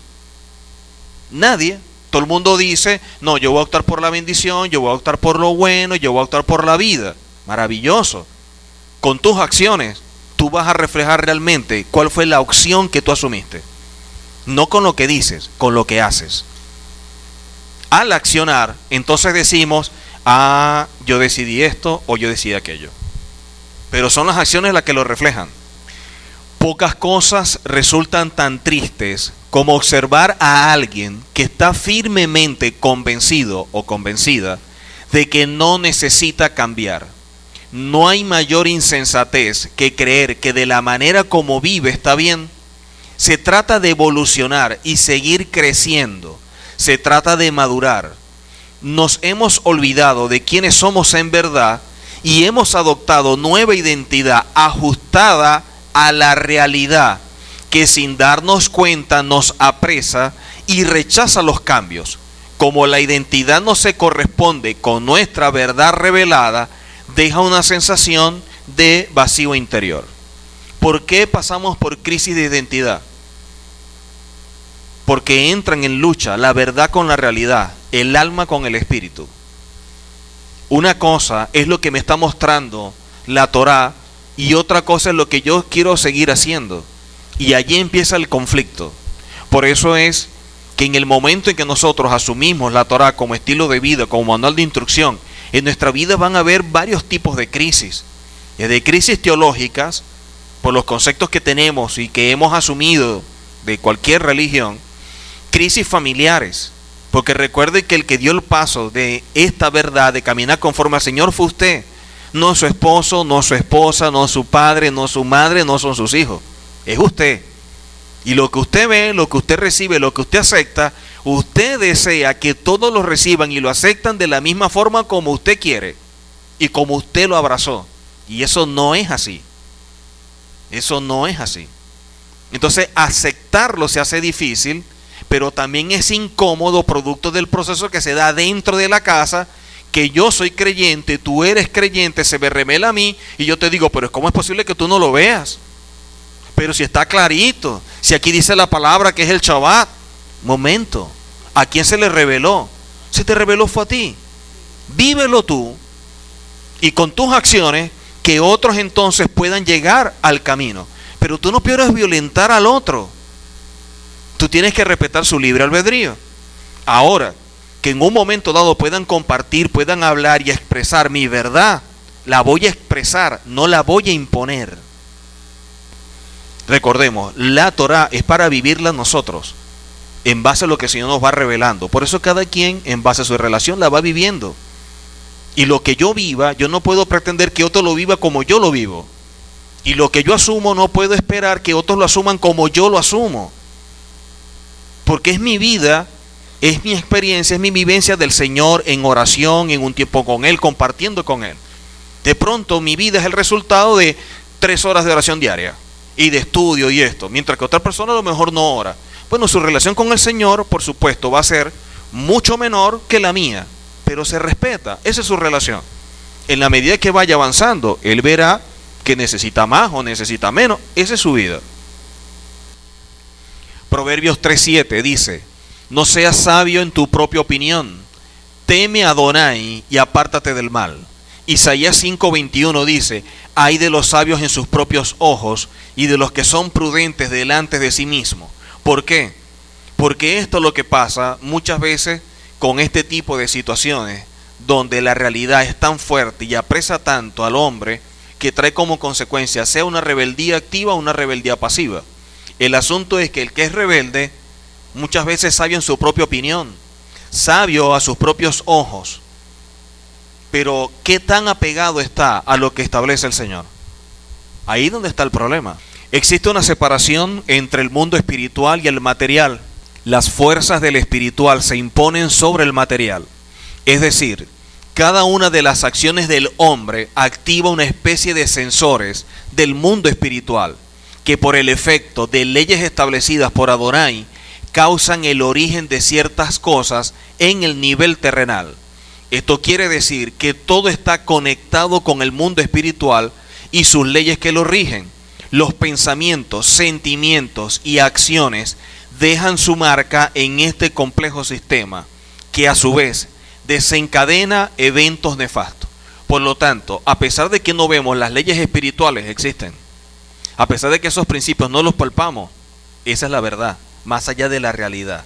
Nadie. Todo el mundo dice, no, yo voy a optar por la bendición, yo voy a optar por lo bueno, yo voy a optar por la vida. Maravilloso. Con tus acciones, tú vas a reflejar realmente cuál fue la opción que tú asumiste. No con lo que dices, con lo que haces. Al accionar, entonces decimos, yo decidí esto o yo decidí aquello. Pero son las acciones las que lo reflejan. Pocas cosas resultan tan tristes como observar a alguien que está firmemente convencido o convencida de que no necesita cambiar. No hay mayor insensatez que creer que de la manera como vive está bien. Se trata de evolucionar y seguir creciendo. Se trata de madurar. Nos hemos olvidado de quiénes somos en verdad y hemos adoptado nueva identidad ajustada a la realidad que sin darnos cuenta nos apresa y rechaza los cambios. Como la identidad no se corresponde con nuestra verdad revelada, deja una sensación de vacío interior. ¿Por qué pasamos por crisis de identidad? Porque entran en lucha la verdad con la realidad, el alma con el espíritu. Una cosa es lo que me está mostrando la Torá y otra cosa es lo que yo quiero seguir haciendo. Y allí empieza el conflicto. Por eso es que en el momento en que nosotros asumimos la Torá como estilo de vida, como manual de instrucción, en nuestra vida van a haber varios tipos de crisis. Desde crisis teológicas, por los conceptos que tenemos y que hemos asumido de cualquier religión, crisis familiares, porque recuerde que el que dio el paso de esta verdad, de caminar conforme al Señor, fue usted. No su esposo, no su esposa, no su padre, no su madre, no son sus hijos. Es usted. Y lo que usted ve, lo que usted recibe, lo que usted acepta, usted desea que todos lo reciban y lo aceptan de la misma forma como usted quiere y como usted lo abrazó. Y eso no es así. Eso no es así. Entonces, aceptarlo se hace difícil, pero también es incómodo producto del proceso que se da dentro de la casa, que yo soy creyente, tú eres creyente, se me revela a mí y yo te digo, pero ¿cómo es posible que tú no lo veas? Pero si está clarito, si aquí dice la palabra que es el Shabbat. Momento, ¿a quién se le reveló? Se te reveló fue a ti. Vívelo tú y con tus acciones que otros entonces puedan llegar al camino. Pero tú no puedes violentar al otro. Tú tienes que respetar su libre albedrío. Ahora, que en un momento dado puedan compartir, puedan hablar y expresar mi verdad, la voy a expresar, no la voy a imponer. Recordemos, la Torá es para vivirla nosotros, en base a lo que el Señor nos va revelando. Por eso cada quien, en base a su relación, la va viviendo. Y lo que yo viva, yo no puedo pretender que otro lo viva como yo lo vivo. Y lo que yo asumo, no puedo esperar que otros lo asuman como yo lo asumo. Porque es mi vida, es mi experiencia, es mi vivencia del Señor en oración, en un tiempo con Él, compartiendo con Él. De pronto mi vida es el resultado de 3 horas de oración diaria y de estudio y esto, mientras que otra persona a lo mejor no ora. Bueno, su relación con el Señor, por supuesto, va a ser mucho menor que la mía, pero se respeta. Esa es su relación. En la medida que vaya avanzando, él verá que necesita más o necesita menos. Esa es su vida. Proverbios 3:7 dice: no seas sabio en tu propia opinión, teme a Adonai y apártate del mal. Isaías 5:21 dice: ay de los sabios en sus propios ojos y de los que son prudentes delante de sí mismos. ¿Por qué? Porque esto es lo que pasa muchas veces con este tipo de situaciones, donde la realidad es tan fuerte y apresa tanto al hombre que trae como consecuencia sea una rebeldía activa o una rebeldía pasiva. El asunto es que el que es rebelde muchas veces es sabio en su propia opinión, sabio a sus propios ojos, pero ¿qué tan apegado está a lo que establece el Señor? Ahí es donde está el problema. Existe una separación entre el mundo espiritual y el material. Las fuerzas del espiritual se imponen sobre el material. Es decir, cada una de las acciones del hombre activa una especie de sensores del mundo espiritual, que por el efecto de leyes establecidas por Adonai, causan el origen de ciertas cosas en el nivel terrenal. Esto quiere decir que todo está conectado con el mundo espiritual y sus leyes que lo rigen. Los pensamientos, sentimientos y acciones dejan su marca en este complejo sistema, que a su vez desencadena eventos nefastos. Por lo tanto, a pesar de que no vemos, las leyes espirituales existen. A pesar de que esos principios no los palpamos, esa es la verdad, más allá de la realidad.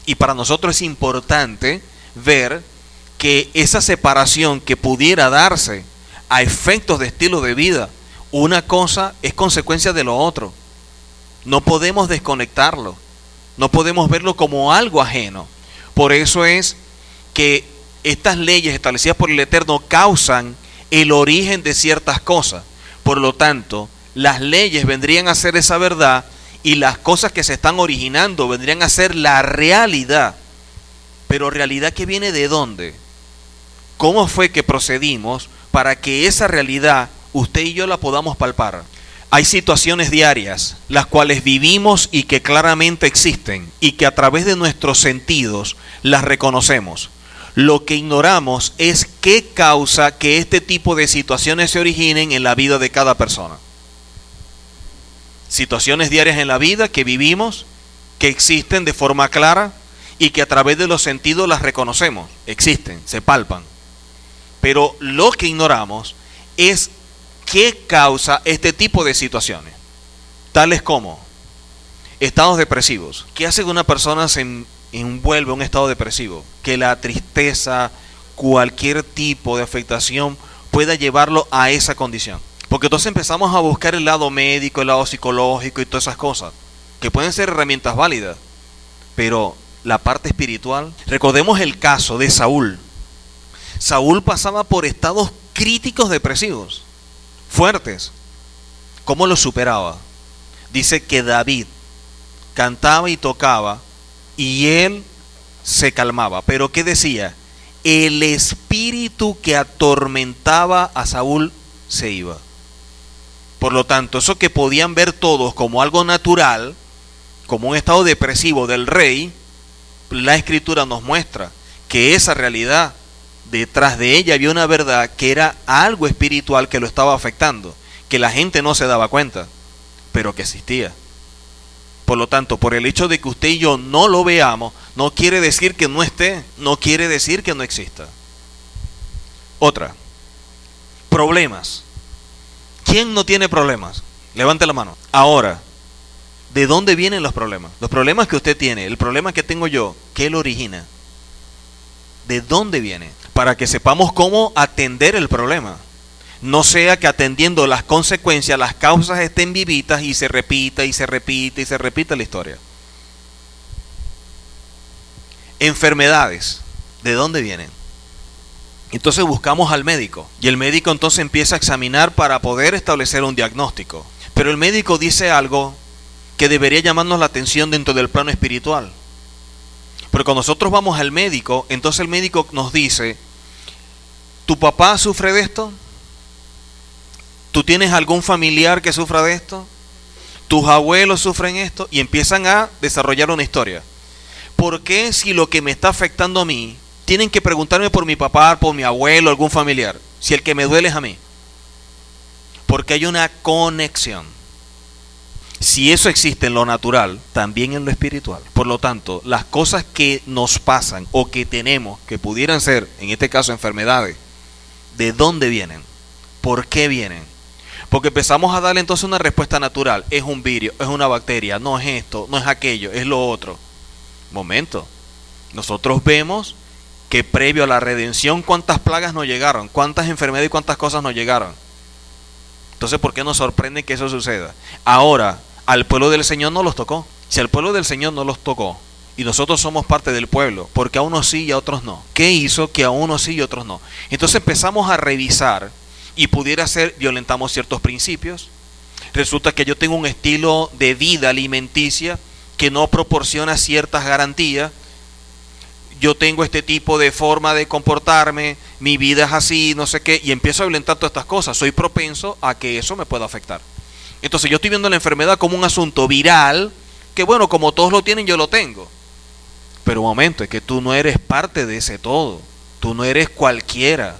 Y para nosotros es importante ver que esa separación que pudiera darse a efectos de estilo de vida, una cosa es consecuencia de lo otro. No podemos desconectarlo, no podemos verlo como algo ajeno. Por eso es que estas leyes establecidas por el Eterno causan el origen de ciertas cosas. Por lo tanto, las leyes vendrían a ser esa verdad y las cosas que se están originando vendrían a ser la realidad. Pero realidad que viene ¿de dónde? ¿Cómo fue que procedimos para que esa realidad usted y yo la podamos palpar? Hay situaciones diarias, las cuales vivimos y que claramente existen y que a través de nuestros sentidos las reconocemos. Lo que ignoramos es qué causa que este tipo de situaciones se originen en la vida de cada persona. Situaciones diarias en la vida que vivimos, que existen de forma clara y que a través de los sentidos las reconocemos, existen, se palpan. Pero lo que ignoramos es qué causa este tipo de situaciones, tales como estados depresivos. ¿Qué hace que una persona se envuelve en un estado depresivo? Que la tristeza, cualquier tipo de afectación pueda llevarlo a esa condición. Porque entonces empezamos a buscar el lado médico, el lado psicológico y todas esas cosas, que pueden ser herramientas válidas, pero la parte espiritual. Recordemos el caso de Saúl. Saúl pasaba por estados críticos depresivos, fuertes. ¿Cómo lo superaba? Dice que David cantaba y tocaba y él se calmaba. ¿Pero qué decía? El espíritu que atormentaba a Saúl se iba. Por lo tanto, eso que podían ver todos como algo natural, como un estado depresivo del rey, la Escritura nos muestra que esa realidad, detrás de ella había una verdad que era algo espiritual que lo estaba afectando, que la gente no se daba cuenta, pero que existía. Por lo tanto, por el hecho de que usted y yo no lo veamos, no quiere decir que no esté, no quiere decir que no exista. Otra, problemas. ¿Quién no tiene problemas? Levante la mano. Ahora, ¿de dónde vienen los problemas? Los problemas que usted tiene, el problema que tengo yo, ¿qué lo origina? ¿De dónde viene? Para que sepamos cómo atender el problema. No sea que atendiendo las consecuencias, las causas estén vivitas y se repita y se repite y se repita la historia. Enfermedades, ¿de dónde vienen? Entonces buscamos al médico y el médico entonces empieza a examinar para poder establecer un diagnóstico. Pero el médico dice algo que debería llamarnos la atención dentro del plano espiritual. Porque cuando nosotros vamos al médico, entonces el médico nos dice: ¿tu papá sufre de esto? ¿Tú tienes algún familiar que sufra de esto? tus abuelos sufren esto, y empiezan a desarrollar una historia. ¿Por qué si lo que me está afectando a mí, tienen que preguntarme por mi papá, por mi abuelo, algún familiar, si el que me duele es a mí? Porque hay una conexión. Si eso existe en lo natural, también en lo espiritual. Por lo tanto, las cosas que nos pasan o que tenemos, que pudieran ser, en este caso, enfermedades, ¿de dónde vienen? ¿Por qué vienen? Porque empezamos a darle entonces una respuesta natural. Es un virus, es una bacteria, no es esto, no es aquello, es lo otro. Momento. Nosotros vemos que previo a la redención, ¿cuántas plagas nos llegaron? ¿Cuántas enfermedades y cuántas cosas nos llegaron? Entonces, ¿por qué nos sorprende que eso suceda? Ahora, al pueblo del Señor no los tocó. Si al pueblo del Señor no los tocó, y nosotros somos parte del pueblo, porque a unos sí y a otros no. ¿Qué hizo que a unos sí y a otros no? Entonces empezamos a revisar, y pudiera ser, violentamos ciertos principios. Resulta que yo tengo un estilo de vida alimenticia que no proporciona ciertas garantías. Yo tengo este tipo de forma de comportarme, mi vida es así, no sé qué, y empiezo a violentar todas estas cosas. Soy propenso a que eso me pueda afectar. Entonces yo estoy viendo la enfermedad como un asunto viral, que bueno, como todos lo tienen, yo lo tengo. Pero un momento, es que tú no eres parte de ese todo. Tú no eres cualquiera.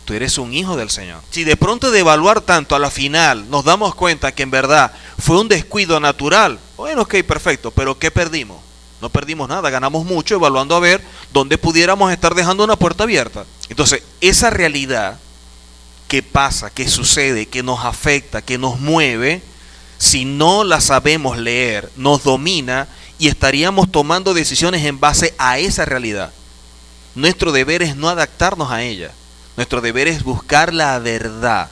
Tú eres un hijo del Señor. Si de pronto de evaluar tanto, a la final nos damos cuenta que en verdad fue un descuido natural, bueno, ok, perfecto, pero ¿qué perdimos? No perdimos nada, ganamos mucho evaluando a ver dónde pudiéramos estar dejando una puerta abierta. Entonces, esa realidad que pasa, que sucede, que nos afecta, que nos mueve, si no la sabemos leer, nos domina y estaríamos tomando decisiones en base a esa realidad. Nuestro deber es no adaptarnos a ella. Nuestro deber es buscar la verdad,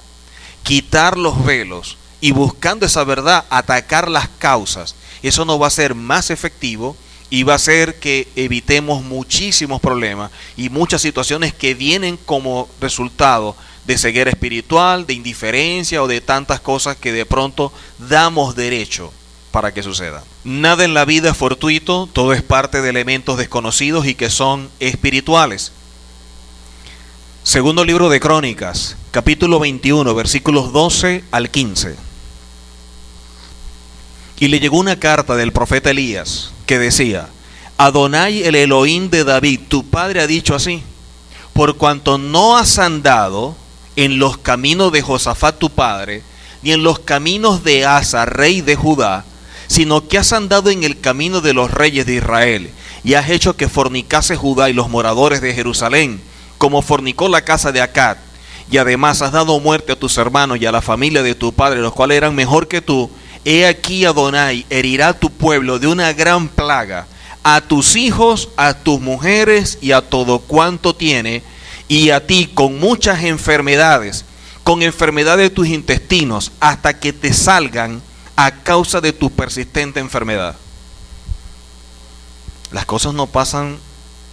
quitar los velos y buscando esa verdad, atacar las causas. Eso nos va a ser más efectivo y va a hacer que evitemos muchísimos problemas y muchas situaciones que vienen como resultado de ceguera espiritual, de indiferencia o de tantas cosas que de pronto damos derecho para que suceda. Nada en la vida es fortuito, todo es parte de elementos desconocidos y que son espirituales. Segundo libro de Crónicas, capítulo 21, versículos 12 al 15. Y le llegó una carta del profeta Elías que decía: Adonai, el Elohim de David, tu padre, ha dicho así: por cuanto no has andado en los caminos de Josafat tu padre, ni en los caminos de Asa, rey de Judá, sino que has andado en el camino de los reyes de Israel, y has hecho que fornicase Judá y los moradores de Jerusalén, como fornicó la casa de Acab, y además has dado muerte a tus hermanos y a la familia de tu padre, los cuales eran mejor que tú. He aquí Adonai herirá a tu pueblo de una gran plaga, a tus hijos, a tus mujeres y a todo cuanto tiene, y a ti con muchas enfermedades, con enfermedad de tus intestinos, hasta que te salgan a causa de tu persistente enfermedad. Las cosas no pasan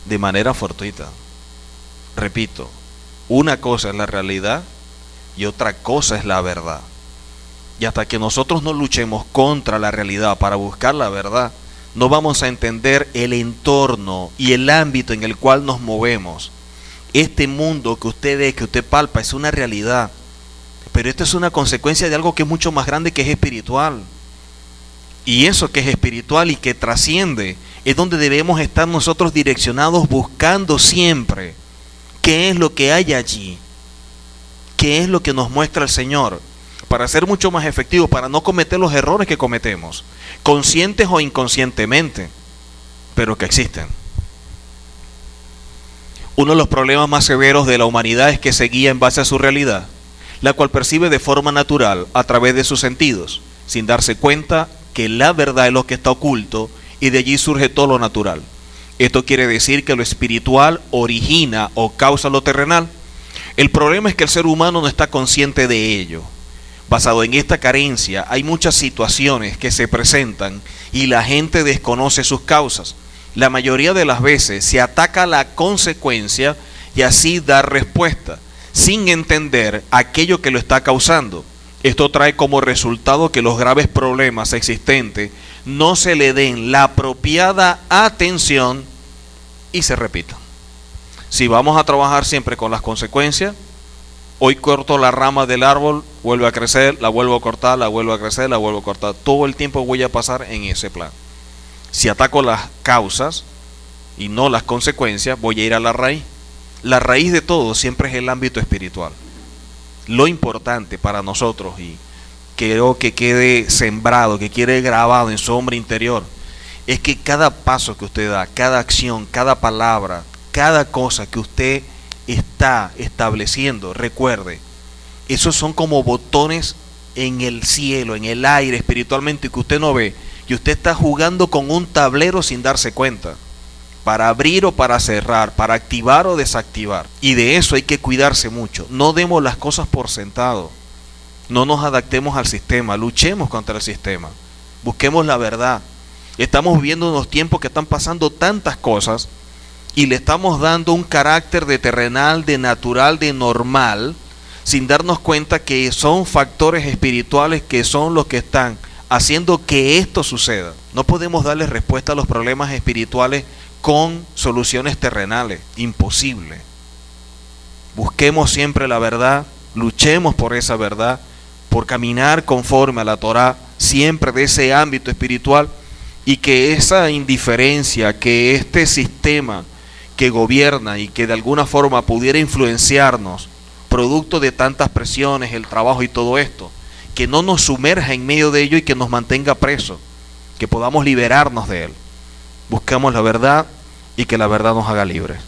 de manera fortuita. Repito, una cosa es la realidad y otra cosa es la verdad. Y hasta que nosotros no luchemos contra la realidad para buscar la verdad, no vamos a entender el entorno y el ámbito en el cual nos movemos. Este mundo que usted ve, que usted palpa, es una realidad. Pero esto es una consecuencia de algo que es mucho más grande, que es espiritual. Y eso que es espiritual y que trasciende, es donde debemos estar nosotros direccionados, buscando siempre qué es lo que hay allí, qué es lo que nos muestra el Señor, para ser mucho más efectivos, para no cometer los errores que cometemos, conscientes o inconscientemente, pero que existen. Uno de los problemas más severos de la humanidad es que se guía en base a su realidad, la cual percibe de forma natural a través de sus sentidos, sin darse cuenta que la verdad es lo que está oculto y de allí surge todo lo natural. Esto quiere decir que lo espiritual origina o causa lo terrenal. El problema es que el ser humano no está consciente de ello. Basado en esta carencia, hay muchas situaciones que se presentan y la gente desconoce sus causas. La mayoría de las veces se ataca la consecuencia y así dar respuesta, sin entender aquello que lo está causando. Esto trae como resultado que los graves problemas existentes no se le den la apropiada atención y se repitan. Si vamos a trabajar siempre con las consecuencias, Hoy corto la rama del árbol, vuelve a crecer, la vuelvo a cortar, la vuelvo a crecer, la vuelvo a cortar. Todo el tiempo voy a pasar en ese plan. Si ataco las causas y no las consecuencias, voy a ir a la raíz. La raíz de todo siempre es el ámbito espiritual. Lo importante para nosotros, y quiero que quede sembrado, que quede grabado en su hombre interior, es que cada paso que usted da, cada acción, cada palabra, cada cosa que usted está estableciendo, recuerde, esos son como botones en el cielo, en el aire espiritualmente, que usted no ve, y usted está jugando con un tablero sin darse cuenta, para abrir o para cerrar, para activar o desactivar. Y de eso hay que cuidarse mucho. No demos las cosas por sentado. No nos adaptemos al sistema, luchemos contra el sistema. Busquemos la verdad. Estamos viviendo unos tiempos que están pasando tantas cosas y le estamos dando un carácter de terrenal, de natural, de normal, sin darnos cuenta que son factores espirituales que son los que están haciendo que esto suceda. No podemos darle respuesta a los problemas espirituales con soluciones terrenales, imposible. Busquemos siempre la verdad, luchemos por esa verdad, por caminar conforme a la Torá, siempre de ese ámbito espiritual, y que esa indiferencia, que este sistema que gobierna y que de alguna forma pudiera influenciarnos, producto de tantas presiones, el trabajo y todo esto, que no nos sumerja en medio de ello y que nos mantenga presos, que podamos liberarnos de él. Buscamos la verdad y que la verdad nos haga libres.